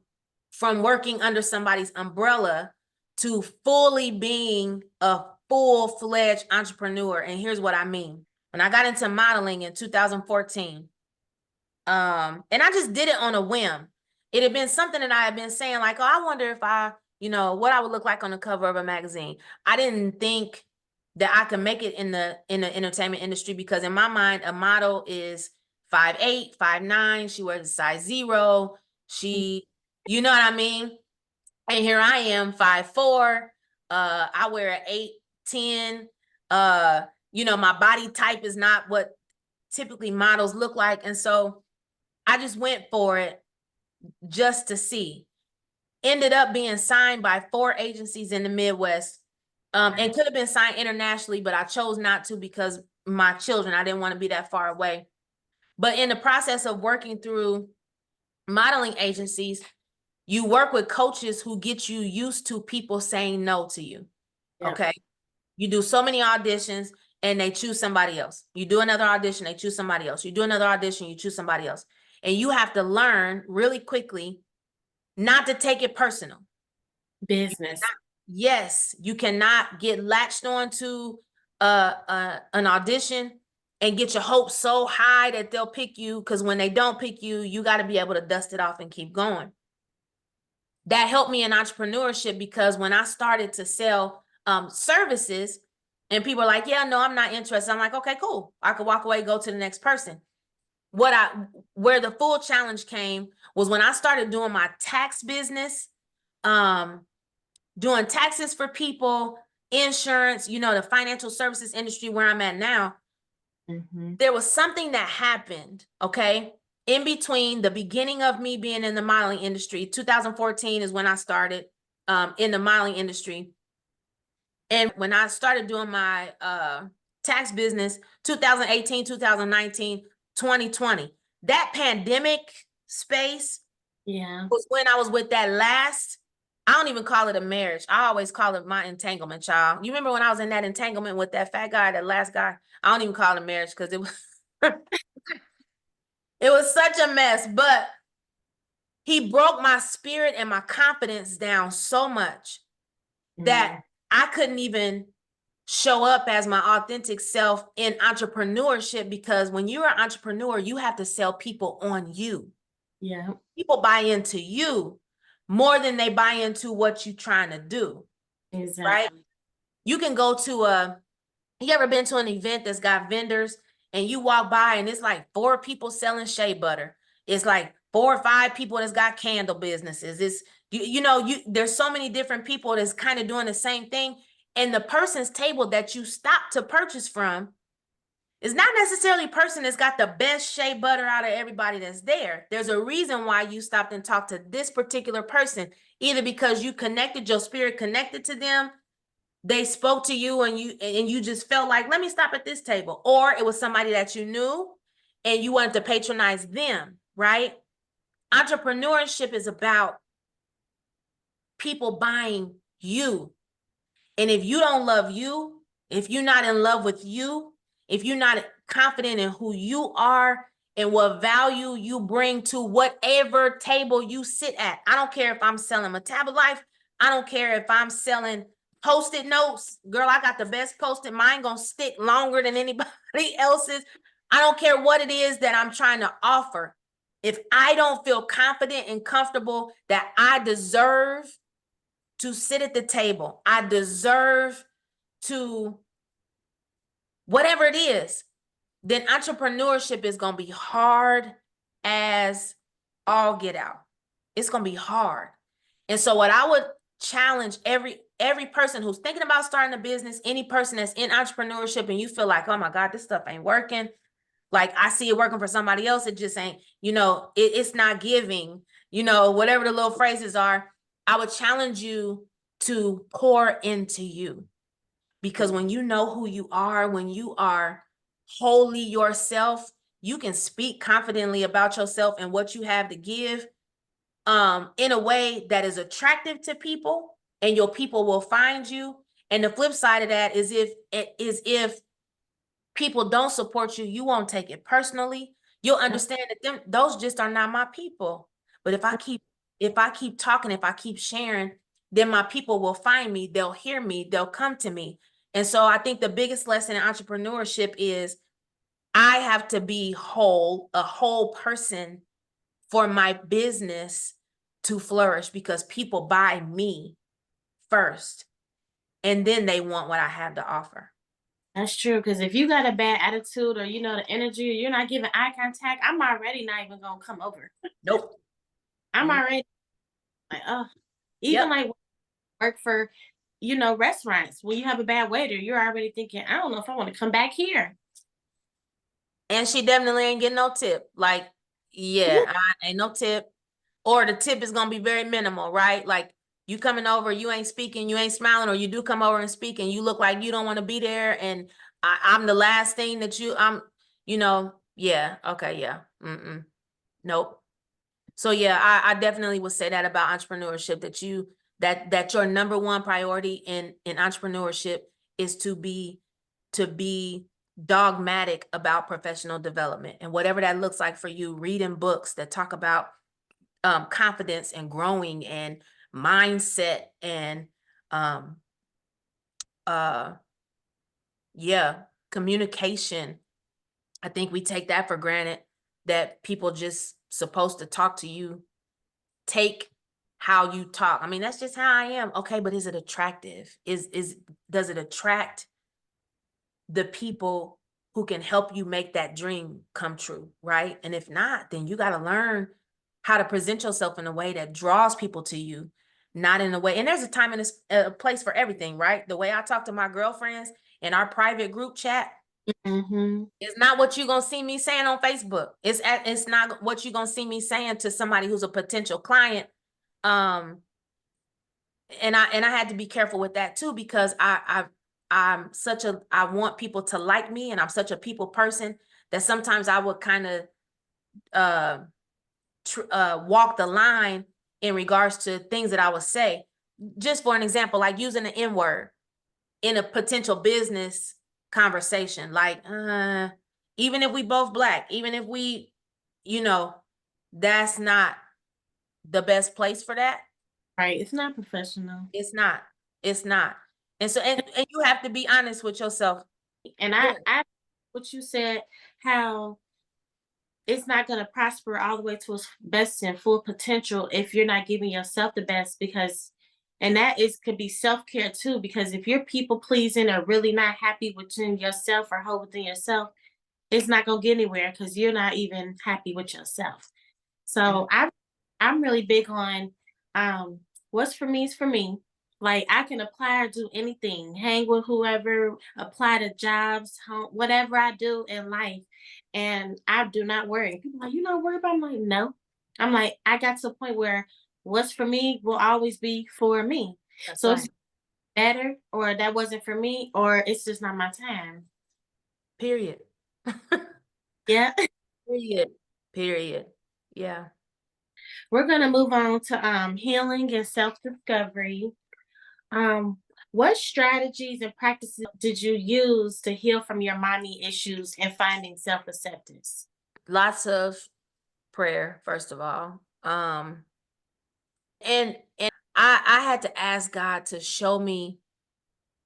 Speaker 2: working under somebody's umbrella to fully being a full-fledged entrepreneur. And here's what I mean. When I got into modeling in 2014, and I just did it on a whim. It had been something that I had been saying, like, oh, I wonder if what I would look like on the cover of a magazine. I didn't think that I could make it in the entertainment industry, because in my mind, a model is 5'8", 5'9". She wears a size 0. She, you know what I mean? And here I am, 5'4". I wear an 8'10". My body type is not what typically models look like. And so I just went for it just to see. Ended up being signed by 4 agencies in the Midwest, and could have been signed internationally, but I chose not to because my children, I didn't want to be that far away. But in the process of working through modeling agencies, you work with coaches who get you used to people saying no to you.
Speaker 1: Yep.
Speaker 2: Okay. You do so many auditions and they choose somebody else. You do another audition, they choose somebody else. You do another audition, you choose somebody else. And you have to learn really quickly not to take it personal.
Speaker 1: Business.
Speaker 2: Yes, you cannot get latched on to an audition and get your hopes so high that they'll pick you, because when they don't pick you, you got to be able to dust it off and keep going. That helped me in entrepreneurship, because when I started to sell services and people are like, yeah, no, I'm not interested. I'm like, okay, cool. I could walk away, go to the next person. Where the full challenge came was when I started doing my tax business, doing taxes for people, insurance, the financial services industry where I'm at now. There was something that happened, okay, in between the beginning of me being in the modeling industry. 2014 is when I started in the modeling industry. And when I started doing my tax business, 2018, 2019, 2020, that pandemic space was when I was with that last, I don't even call it a marriage. I always call it my entanglement, child. You remember when I was in that entanglement with that fat guy, that last guy? I don't even call it a marriage because it was it was such a mess, but he broke my spirit and my confidence down so much that I couldn't even show up as my authentic self in entrepreneurship, because when you're an entrepreneur, you have to sell people on you.
Speaker 1: Yeah.
Speaker 2: People buy into you more than they buy into what you're trying to do.
Speaker 1: Exactly.
Speaker 2: Right? You can go to you ever been to an event that's got vendors and you walk by and it's like 4 people selling shea butter. It's like 4 or 5 people that's got candle businesses. It's there's so many different people that's kind of doing the same thing. And the person's table that you stop to purchase from is not necessarily a person that's got the best shea butter out of everybody that's there. There's a reason why you stopped and talked to this particular person, either because you connected, your spirit connected to them, they spoke to you and you just felt like, let me stop at this table, or it was somebody that you knew and you wanted to patronize them, right? Entrepreneurship is about people buying you. And if you don't love you, if you're not in love with you, if you're not confident in who you are and what value you bring to whatever table you sit at, I don't care if I'm selling Metabolife, I don't care if I'm selling Post-it notes. Girl, I got the best Post-it. Mine gonna stick longer than anybody else's. I don't care what it is that I'm trying to offer. If I don't feel confident and comfortable that I deserve to sit at the table, I deserve to whatever it is, then entrepreneurship is going to be hard as all get out. It's going to be hard. And so what I would challenge every person who's thinking about starting a business, any person that's in entrepreneurship and you feel like, oh my God, this stuff ain't working. Like I see it working for somebody else. It just ain't, it's not giving, whatever the little phrases are. I would challenge you to pour into you, because when you know who you are, when you are wholly yourself, you can speak confidently about yourself and what you have to give in a way that is attractive to people, and your people will find you. And the flip side of that is if people don't support you, you won't take it personally. You'll understand that those just are not my people. But if I keep talking, if I keep sharing, then my people will find me, they'll hear me, they'll come to me. And so I think the biggest lesson in entrepreneurship is I have to be whole, a whole person, for my business to flourish, because people buy me first and then they want what I have to offer.
Speaker 1: That's true. Because if you got a bad attitude or the energy, or you're not giving eye contact, I'm already not even gonna come over.
Speaker 2: Nope.
Speaker 1: I'm already like, oh, even
Speaker 2: Yep.
Speaker 1: like work for, restaurants. When you have a bad waiter, you're already thinking, I don't know if I want to come back here.
Speaker 2: And she definitely ain't getting no tip. Like, yeah, I ain't no tip. Or the tip is gonna be very minimal, right? Like you coming over, you ain't speaking, you ain't smiling, or you do come over and speak and you look like you don't want to be there. And I'm the last thing that yeah, okay, yeah. Nope. So yeah, I definitely would say that about entrepreneurship, that your number one priority in entrepreneurship is to be dogmatic about professional development, and whatever that looks like for you. Reading books that talk about confidence and growing and mindset and communication. I think we take that for granted, that people just supposed to talk to you, take how you talk. I mean, that's just how I am. Okay, but is it attractive? Does it attract the people who can help you make that dream come true, right? And if not, then you got to learn how to present yourself in a way that draws people to you, not in a way. And there's a time and a place for everything, right? The way I talk to my girlfriends in our private group chat, it's not what you're gonna see me saying on Facebook. It's not what you're gonna see me saying to somebody who's a potential client. and I had to be careful with that too, because I want people to like me, and I'm such a people person that sometimes I would kind of uh walk the line in regards to things that I would say. Just for an example, like using the N word in a potential business conversation, like even if we both Black, even if we, that's not the best place for that.
Speaker 1: Right. It's not professional.
Speaker 2: It's not. It's not. And so, and you have to be honest with yourself.
Speaker 1: And
Speaker 2: Yeah,
Speaker 1: I what you said, how it's not going to prosper all the way to its best and full potential if you're not giving yourself the best, because and that is could be self-care too, because if you're people pleasing or really not happy within yourself or whole within yourself, it's not going to get anywhere because you're not even happy with yourself.
Speaker 2: mhm,
Speaker 1: So I'm really big on um what's for me is for me. Like I can apply or do anything, hang with whoever, apply to jobs, whatever I do in life. And I do not worry. People are like, you not worried about? I'm like, no. I'm like, I got to a point where what's for me will always be for me.
Speaker 2: that's
Speaker 1: So it's
Speaker 2: right.
Speaker 1: better or that wasn't for me or it's just not my time.
Speaker 2: Period.
Speaker 1: Yeah.
Speaker 2: Period. Period. Yeah.
Speaker 1: We're gonna move on to healing and self-discovery. Um, what strategies and practices did you use to heal from your mommy issues and finding self-acceptance?
Speaker 2: Lots of prayer, first of all. And I had to ask God to show me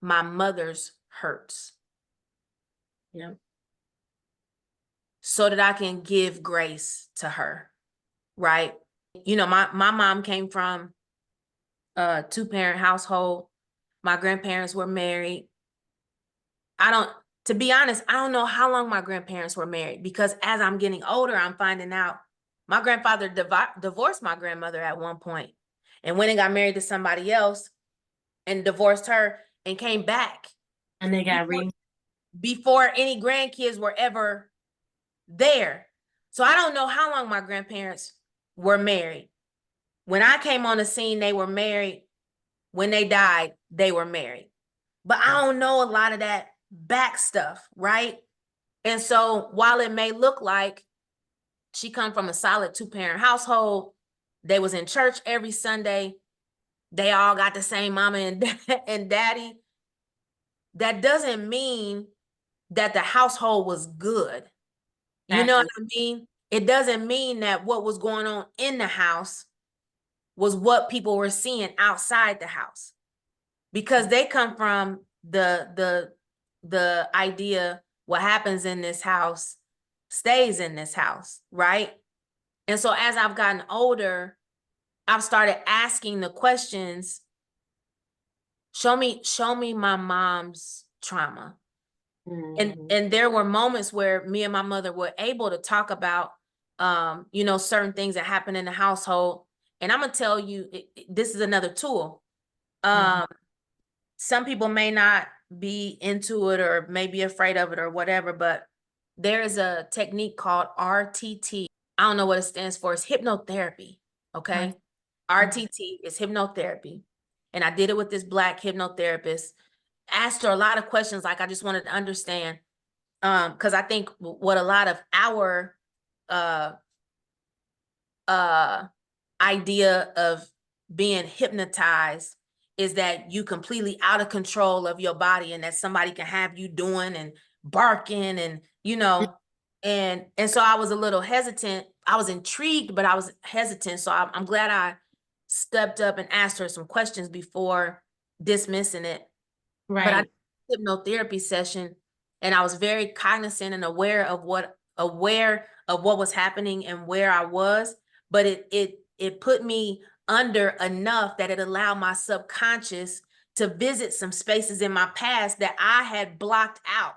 Speaker 2: my mother's hurts
Speaker 1: Yeah.
Speaker 2: so that I can give grace to her, right? My mom came from a two-parent household. My grandparents were married. I don't To be honest, I don't know how long my grandparents were married, because as I'm getting older, I'm finding out my grandfather divorced my grandmother at one point and went and got married to somebody else and divorced her and came back
Speaker 1: And they got
Speaker 2: before,
Speaker 1: re
Speaker 2: before any grandkids were ever there. So I don't know how long my grandparents were married. When I came on the scene, they were married. When they died, they were married. But I don't know a lot of that back stuff, right? And so while it may look like she come from a solid two-parent household, they was in church every Sunday, they all got the same mama and daddy, that doesn't mean that the household was good. You know what
Speaker 1: exactly.
Speaker 2: I mean? It doesn't mean that what was going on in the house was what people were seeing outside the house, because they come from the idea what happens in this house stays in this house, right? And so as I've gotten older, I've started asking the questions, show me my mom's trauma.
Speaker 1: Mhm.
Speaker 2: And there were moments where me and my mother were able to talk about certain things that happen in the household. And I'm gonna tell you, this is another tool.
Speaker 1: Mhm.
Speaker 2: Um, some people may not be into it or may be afraid of it or whatever, but there is a technique called RTT. I don't know what it stands for. It's hypnotherapy.
Speaker 1: Right.
Speaker 2: Okay.
Speaker 1: Mhm.
Speaker 2: RTT is hypnotherapy. And I did it with this Black hypnotherapist. Asked her a lot of questions. Like, I just wanted to understand. Because I think what a lot of our uh uh idea of being hypnotized is that you completely out of control of your body, and that somebody can have you doing and barking and and so I was a little hesitant. I was intrigued, but I was hesitant. So I'm glad I stepped up and asked her some questions before dismissing it. But I
Speaker 1: Right.
Speaker 2: did a hypnotherapy session, and I was very cognizant and aware of what was happening and where I was. But it put me under enough that it allowed my subconscious to visit some spaces in my past that I had blocked out.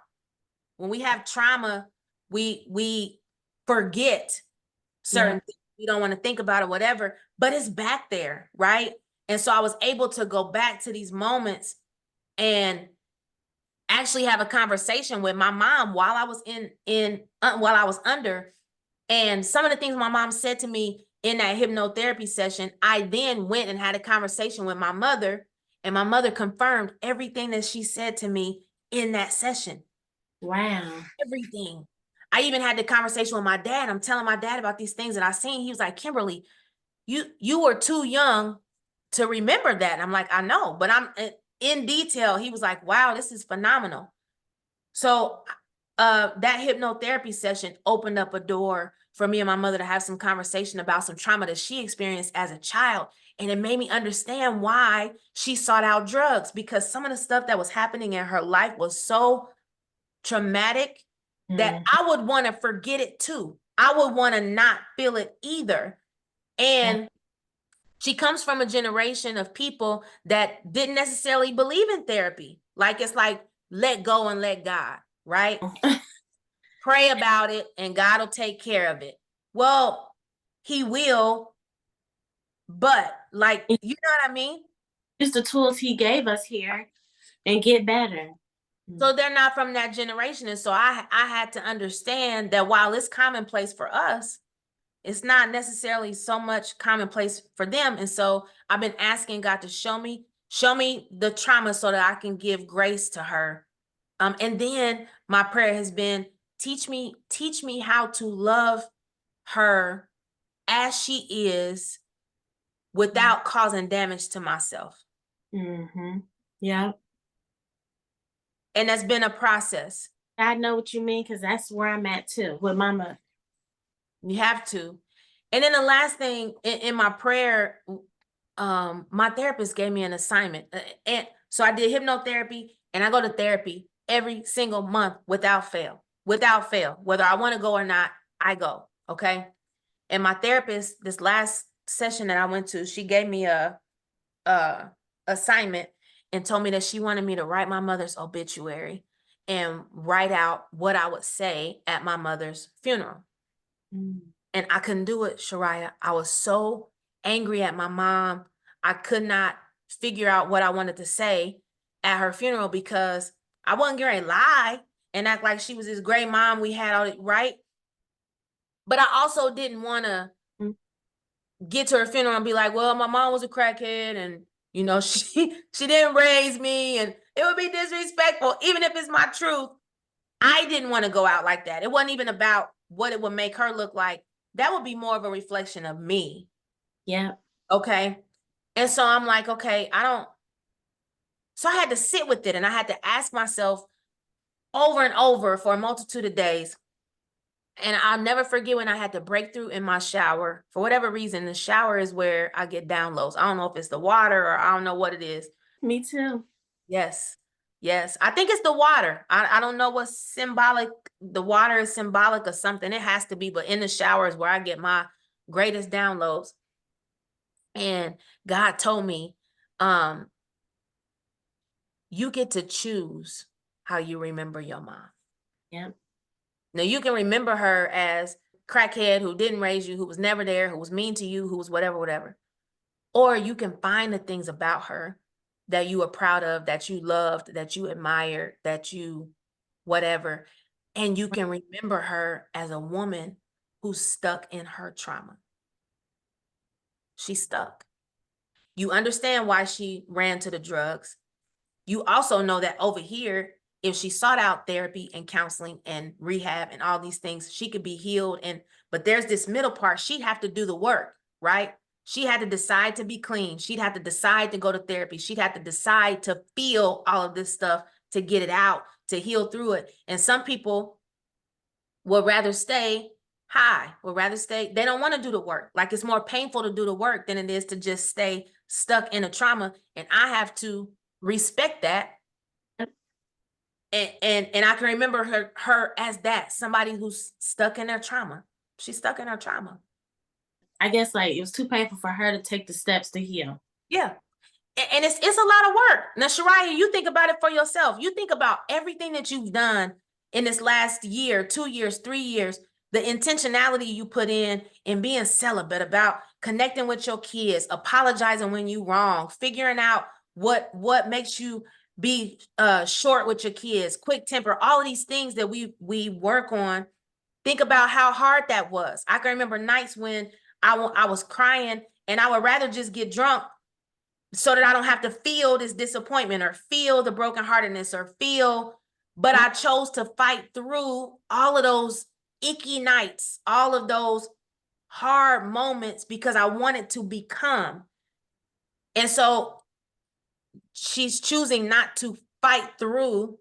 Speaker 2: When we have trauma, we forget
Speaker 1: Yeah.
Speaker 2: certain things. We don't want to think about it, whatever, but it's back there, right? And so I was able to go back to these moments and actually have a conversation with my mom while I was while I was under. And some of the things my mom said to me, in that hypnotherapy session, I then went and had a conversation with my mother, and my mother confirmed everything that she said to me in that session.
Speaker 1: Wow.
Speaker 2: Everything. I even had the conversation with my dad. I'm telling my dad about these things that I seen. He was like, Kimberly, you were too young to remember that. And I'm like, I know, but I'm in detail. He was like, wow, this is phenomenal. So that hypnotherapy session opened up a door for me and my mother to have some conversation about some trauma that she experienced as a child. And it made me understand why she sought out drugs, because some of the stuff that was happening in her life was so traumatic that I would want to forget it too. I would want to not feel it either. And she comes from a generation of people that didn't necessarily believe in therapy. Like, it's like, let go and let God, right? Pray about it and God will take care of it. Well, he will, but like, you know what I mean?
Speaker 1: Use the tools he gave us here and get better.
Speaker 2: So they're not from that generation. And so I had to understand that while it's commonplace for us, it's not necessarily so much commonplace for them. And so I've been asking God to show me the trauma so that I can give grace to her. And then my prayer has been, teach me how to love her as she is without causing damage to myself.
Speaker 1: Yeah.
Speaker 2: And that's been a process.
Speaker 1: I know what you mean, because that's where I'm at too with mama.
Speaker 2: You have to. And then the last thing in my prayer, my therapist gave me an assignment. And so I did hypnotherapy, and I go to therapy every single month without fail. Without fail. Whether I want to go or not, I go. Okay. And my therapist, this last session that I went to, she gave me a assignment and told me that she wanted me to write my mother's obituary and write out what I would say at my mother's funeral. And I couldn't do it, Shariah. I was so angry at my mom. I could not figure out what I wanted to say at her funeral, because I wasn't going to lie and act like she was this great mom. We had all it right. But I also didn't want to get to her funeral and be like, well, my mom was a crackhead and, you know, she didn't raise me, and it would be disrespectful. Even if it's my truth, I didn't want to go out like that. It wasn't even about what it would make her look like. That would be more of a reflection of me.
Speaker 1: Yeah.
Speaker 2: Okay. And so I'm like, okay, so I had to sit with it, and I had to ask myself over and over for a multitude of days. And I'll never forget when I had to break through in my shower. For whatever reason, the shower is where I get downloads. I don't know if it's the water or I don't know what it is.
Speaker 1: Me too.
Speaker 2: Yes. Yes. I think it's the water. I don't know what's symbolic. The water is symbolic of something. It has to be, but in the shower is where I get my greatest downloads. And God told me, you get to choose how you remember your mom.
Speaker 1: Yeah.
Speaker 2: Now, you can remember her as crackhead who didn't raise you, who was never there, who was mean to you, who was whatever. Or you can find the things about her that you are proud of, that you loved, that you admired, that you whatever. And you can remember her as a woman who's stuck in her trauma. She's stuck. You understand why she ran to the drugs. You also know that over here, if she sought out therapy and counseling and rehab and all these things, she could be healed. But there's this middle part. She'd have to do the work, right? She had to decide to be clean. She'd have to decide to go to therapy. She'd have to decide to feel all of this stuff, to get it out, to heal through it. And some people would rather stay high, they don't want to do the work. Like, it's more painful to do the work than it is to just stay stuck in a trauma. And I have to respect that. And I can remember her as that, somebody who's stuck in their trauma. She's stuck in her trauma.
Speaker 1: I guess like it was too painful for her to take the steps to heal.
Speaker 2: Yeah. And it's a lot of work. Now, Shariah, you think about it for yourself. You think about everything that you've done in this last year, 2 years, 3 years, the intentionality you put in being celibate, about connecting with your kids, apologizing when you wrong, figuring out what makes you be short with your kids, quick temper, all of these things that we work on. Think about how hard that was. I can remember nights when I was crying, and I would rather just get drunk so that I don't have to feel this disappointment or feel the brokenheartedness or feel, but I chose to fight through all of those icky nights, all of those hard moments because I wanted to become. And so she's choosing not to fight through.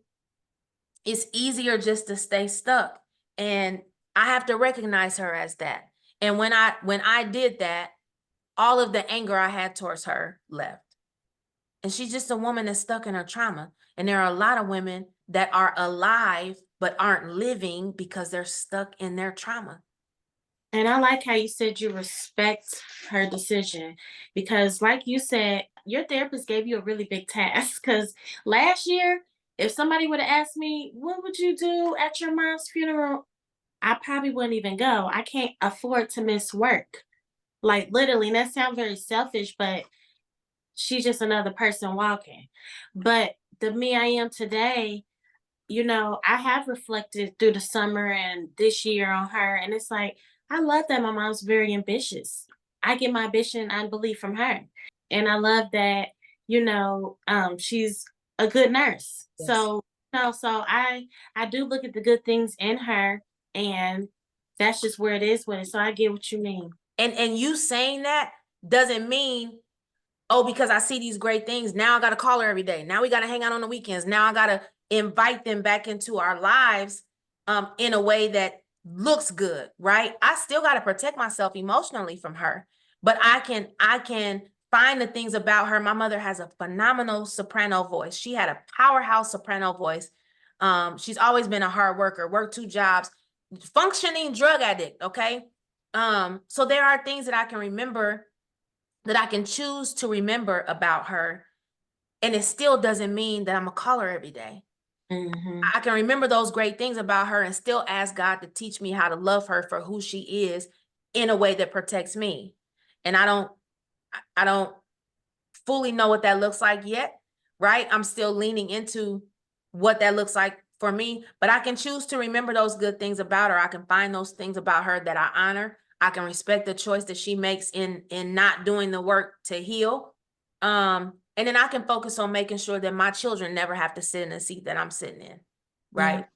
Speaker 2: It's easier just to stay stuck. And I have to recognize her as that. And when I did that, all of the anger I had towards her left. And she's just a woman that's stuck in her trauma. And there are a lot of women that are alive but aren't living because they're stuck in their trauma.
Speaker 1: And I like how you said you respect her decision because, like you said, your therapist gave you a really big task. Because last year, if somebody would have asked me, what would you do at your mom's funeral? I probably wouldn't even go. I can't afford to miss work. Like, literally, and that sounds very selfish, but she's just another person walking. But the me I am today, I have reflected through the summer and this year on her, and it's like, I love that my mom's very ambitious. I get my ambition, I believe, from her. And I love that, she's a good nurse.
Speaker 2: Yes.
Speaker 1: So I do look at the good things in her, and that's just where it is with it. So I get what you mean.
Speaker 2: And you saying that doesn't mean, oh, because I see these great things, now I got to call her every day. Now we got to hang out on the weekends. Now I got to invite them back into our lives in a way that looks good, right? I still got to protect myself emotionally from her, but I can find the things about her. My mother has a phenomenal soprano voice. She had a powerhouse soprano voice. She's always been a hard worker, worked 2 jobs, functioning drug addict, okay? So there are things that I can remember, that I can choose to remember about her. And it still doesn't mean that I'm gonna call her every day.
Speaker 1: Hmm.
Speaker 2: I can remember those great things about her and still ask God to teach me how to love her for who she is in a way that protects me. And I don't fully know what that looks like yet, right? I'm still leaning into what that looks like for me, but I can choose to remember those good things about her. I can find those things about her that I honor. I can respect the choice that she makes in not doing the work to heal. And then I can focus on making sure that my children never have to sit in the seat that I'm sitting in.
Speaker 1: Yeah.
Speaker 2: Right?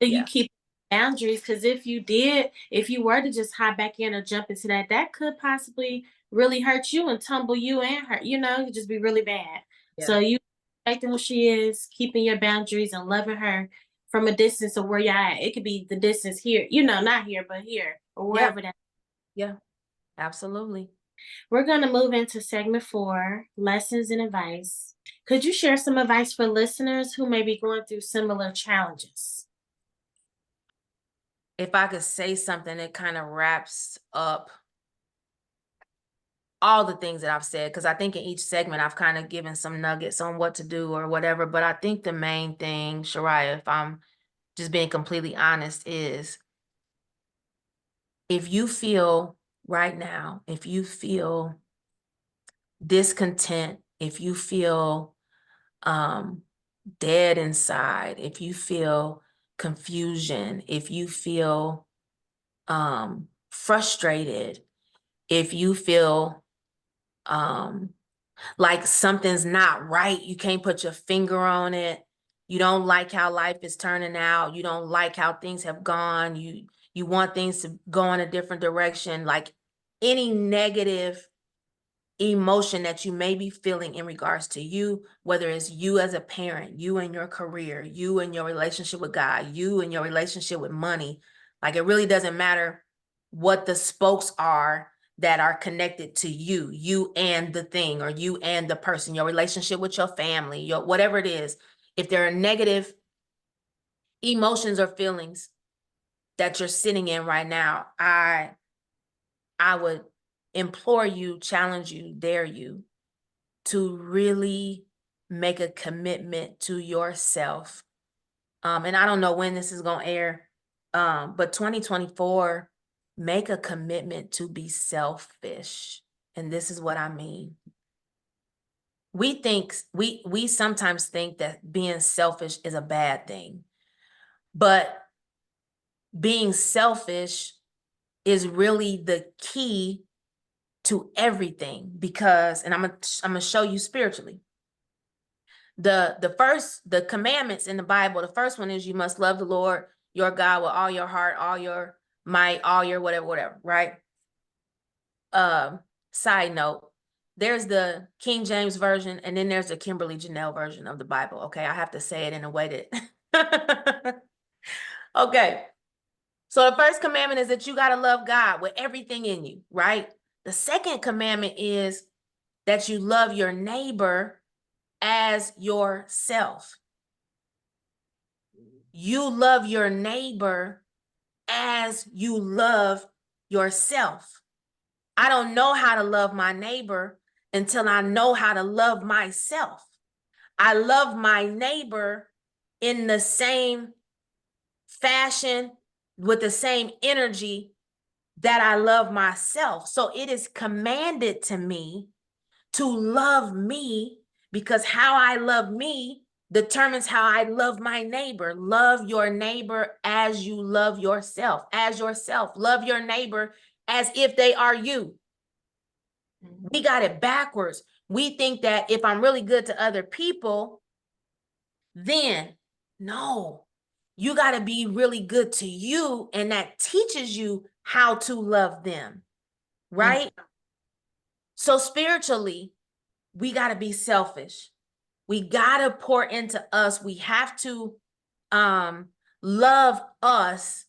Speaker 1: So you
Speaker 2: Yeah.
Speaker 1: keep boundaries because if you were to just hop back in or jump into that could possibly really hurt you and tumble you and her. It could just be really bad.
Speaker 2: Yeah.
Speaker 1: So you respecting who she is, keeping your boundaries and loving her from a distance of where you're at. It could be the distance here, not here, but here or
Speaker 2: Yeah.
Speaker 1: wherever that.
Speaker 2: Yeah. Absolutely.
Speaker 1: We're gonna move into segment 4, lessons and advice. Could you share some advice for listeners who may be going through similar challenges?
Speaker 2: If I could say something that kind of wraps up all the things that I've said, because I think in each segment I've kind of given some nuggets on what to do or whatever. But I think the main thing, Shariah, if I'm just being completely honest, is if you feel right now, if you feel discontent, if you feel um, dead inside, if you feel confusion, if you feel frustrated, if you feel um, like something's not right, you can't put your finger on it, you don't like how life is turning out, you don't like how things have gone, you want things to go in a different direction, like any negative emotion that you may be feeling in regards to you, whether it's you as a parent, you and your career, you and your relationship with God, you and your relationship with money, like it really doesn't matter what the spokes are that are connected to you and the thing, or you and the person, your relationship with your family, your whatever it is. If there are negative emotions or feelings that you're sitting in right now, I would implore you, challenge you, dare you to really make a commitment to yourself. And I don't know when this is going to air, but 2024, make a commitment to be selfish. And this is what I mean. We sometimes think that being selfish is a bad thing, but being selfish is really the key to everything, because, and I'm gonna show you spiritually. The commandments in the Bible, the first one is you must love the Lord your God with all your heart, all your might, all your whatever, right? Side note, there's the King James version, and then there's the Kimberly Janelle version of the Bible. Okay, I have to say it in a way that okay. So the first commandment is that you got to love God with everything in you, right? The second commandment is that you love your neighbor as yourself. You love your neighbor as you love yourself. I don't know how to love my neighbor until I know how to love myself. I love my neighbor in the same fashion, with the same energy that I love myself. So it is commanded to me to love me, because how I love me determines how I love my neighbor. Love your neighbor as you love yourself, as yourself. Love your neighbor as if they are you. We got it backwards. We think that if I'm really good to other people, then no, you got to be really good to you, and that teaches you how to love them, right? So spiritually, we got to be selfish. We got to pour into us. We have to love us,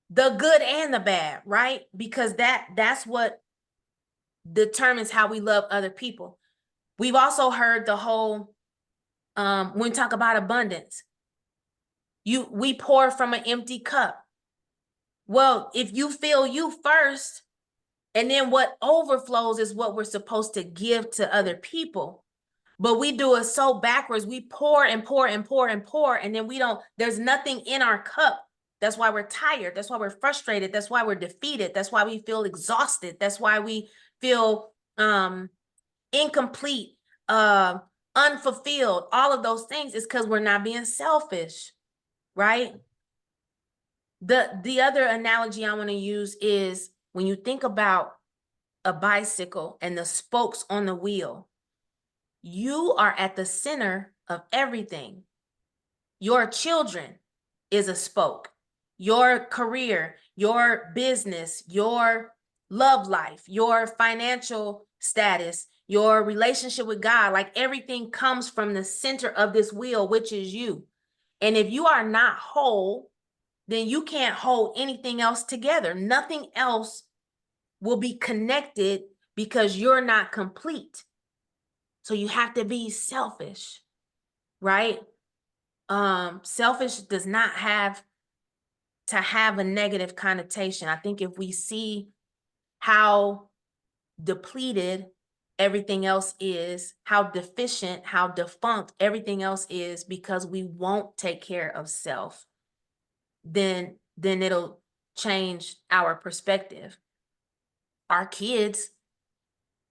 Speaker 2: the good and the bad, right? Because that's what determines how we love other people. We've also heard the whole when we talk about abundance, we pour from an empty cup. Well, if you fill you first, and then what overflows is what we're supposed to give to other people. But we do it so backwards. We pour and pour and pour and pour, and then there's nothing in our cup. That's why we're tired. That's why we're frustrated. That's why we're defeated. That's why we feel exhausted. That's why we feel incomplete, unfulfilled. All of those things is because we're not being selfish, right? The other analogy I want to use is when you think about a bicycle and the spokes on the wheel, you are at the center of everything. Your children is a spoke. Your career, your business, your love life, your financial status, your relationship with God, like everything comes from the center of this wheel, which is you. And if you are not whole, then you can't hold anything else together. Nothing else will be connected because you're not complete. So you have to be selfish, right? Selfish does not have to have a negative connotation. I think if we see how depleted everything else is, how deficient, how defunct everything else is, because we won't take care of self, then it'll change our perspective. Our kids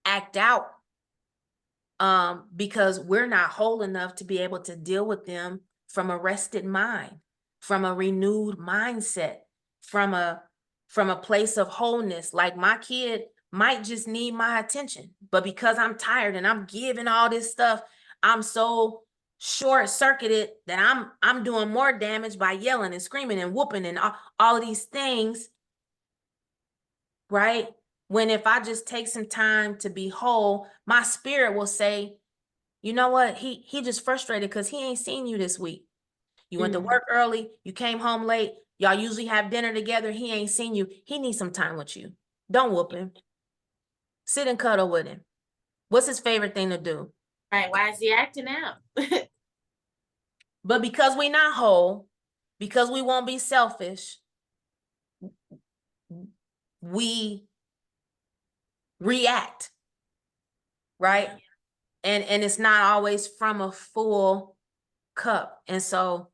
Speaker 2: act out because we're not whole enough to be able to deal with them from a rested mind, from a renewed mindset, from a place of wholeness. Like my kid might just need my attention, but because I'm tired and I'm giving all this stuff, I'm so short-circuited that I'm doing more damage by yelling and screaming and whooping and all of these things, right? When if I just take some time to be whole, my spirit will say, you know what? He just frustrated because he ain't seen you this week. You went to work early, you came home late, y'all usually have dinner together, he ain't seen you. He needs some time with you. Don't whoop him. Sit and cuddle with him. What's his favorite thing to do?
Speaker 1: Right. Why is he acting out?
Speaker 2: But because we're not whole, because we won't be selfish, we react, right? And it's not always from a full cup. And so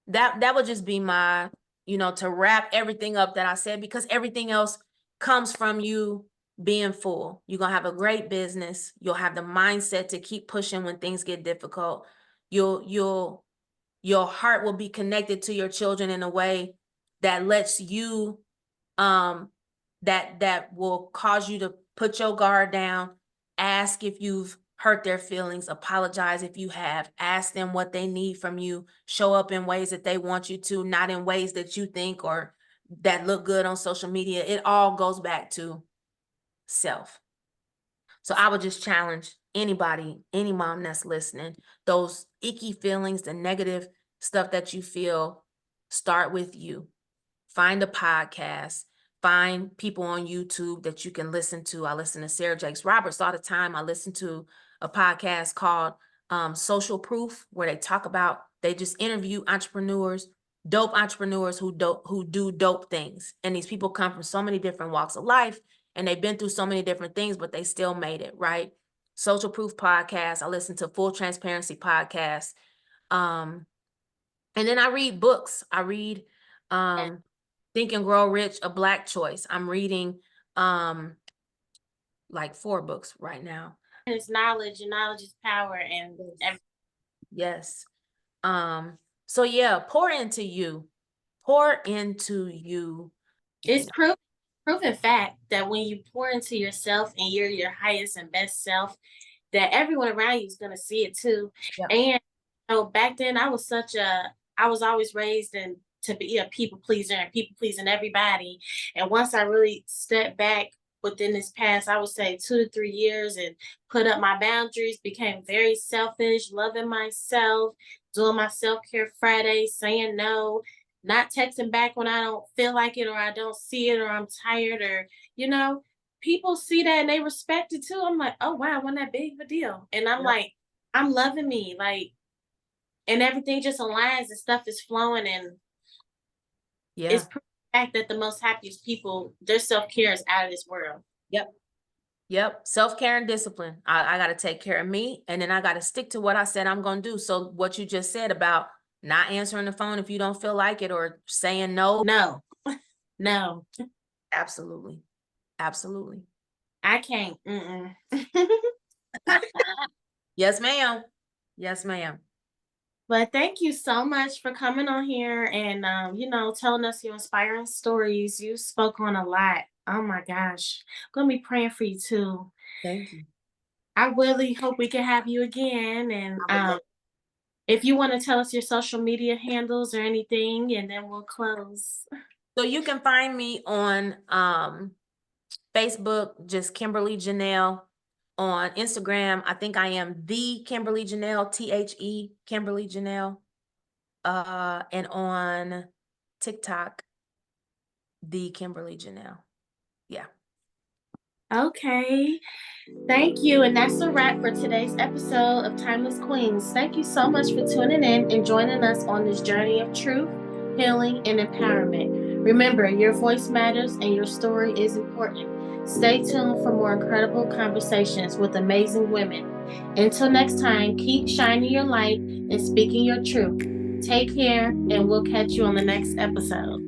Speaker 2: that would just be my, to wrap everything up that I said, because everything else comes from you being full. You're going to have a great business. You'll have the mindset to keep pushing when things get difficult. Your heart will be connected to your children in a way that lets you that will cause you to put your guard down, ask if you've hurt their feelings, apologize if you have, ask them what they need from you, show up in ways that they want you to, not in ways that you think or that look good on social media. It all goes back to self. So I would just challenge anybody, any mom that's listening, those icky feelings, the negative stuff that you feel, start with you. Find a podcast, find people on YouTube that you can listen to. I listen to Sarah Jakes Roberts all the time. I listen to a podcast called Social Proof, where they just interview entrepreneurs, dope entrepreneurs who do dope things. And these people come from so many different walks of life, and they've been through so many different things, but they still made it, right? Social Proof podcast. I listen to Full Transparency podcast. And then I read books. I read Think and Grow Rich, A Black Choice. I'm reading like 4 books right now.
Speaker 1: It's knowledge, and knowledge is power, and
Speaker 2: yes. So yeah, pour into you. Pour into you.
Speaker 1: It's proven fact that when you pour into yourself and you're your highest and best self, that everyone around you is going to see it too. Yep. And back then I was always raised to be a people pleaser and people pleasing everybody. And once I really stepped back within this past, I would say 2 to 3 years, and put up my boundaries, became very selfish, loving myself, doing my self-care Fridays, saying no, not texting back when I don't feel like it, or I don't see it, or I'm tired, or, people see that and they respect it too. I'm like, oh wow, wasn't that big of a deal? And I'm like, I'm loving me, like, and everything just aligns and stuff is flowing, and it's the fact that the most happiest people, their self-care is out of this world.
Speaker 2: Yep. Self-care and discipline. I got to take care of me, and then I got to stick to what I said I'm going to do. So what you just said about not answering the phone if you don't feel like it, or saying no.
Speaker 1: No.
Speaker 2: Absolutely. Absolutely.
Speaker 1: I can't.
Speaker 2: Yes, ma'am. Yes, ma'am.
Speaker 1: But thank you so much for coming on here and, telling us your inspiring stories. You spoke on a lot. Oh my gosh. I'm going to be praying for you too.
Speaker 2: Thank you.
Speaker 1: I really hope we can have you again. And if you want to tell us your social media handles or anything, and then we'll close.
Speaker 2: So you can find me on Facebook, just Kimberly Janelle. On Instagram, I think I am the Kimberly Janelle, THE Kimberly Janelle. And on TikTok, the Kimberly Janelle. Yeah.
Speaker 1: Okay. Thank you. And that's a wrap for today's episode of Timeless Queens. Thank you so much for tuning in and joining us on this journey of truth, healing, and empowerment. Remember, your voice matters and your story is important. Stay tuned for more incredible conversations with amazing women. Until next time, keep shining your light and speaking your truth. Take care, and we'll catch you on the next episode.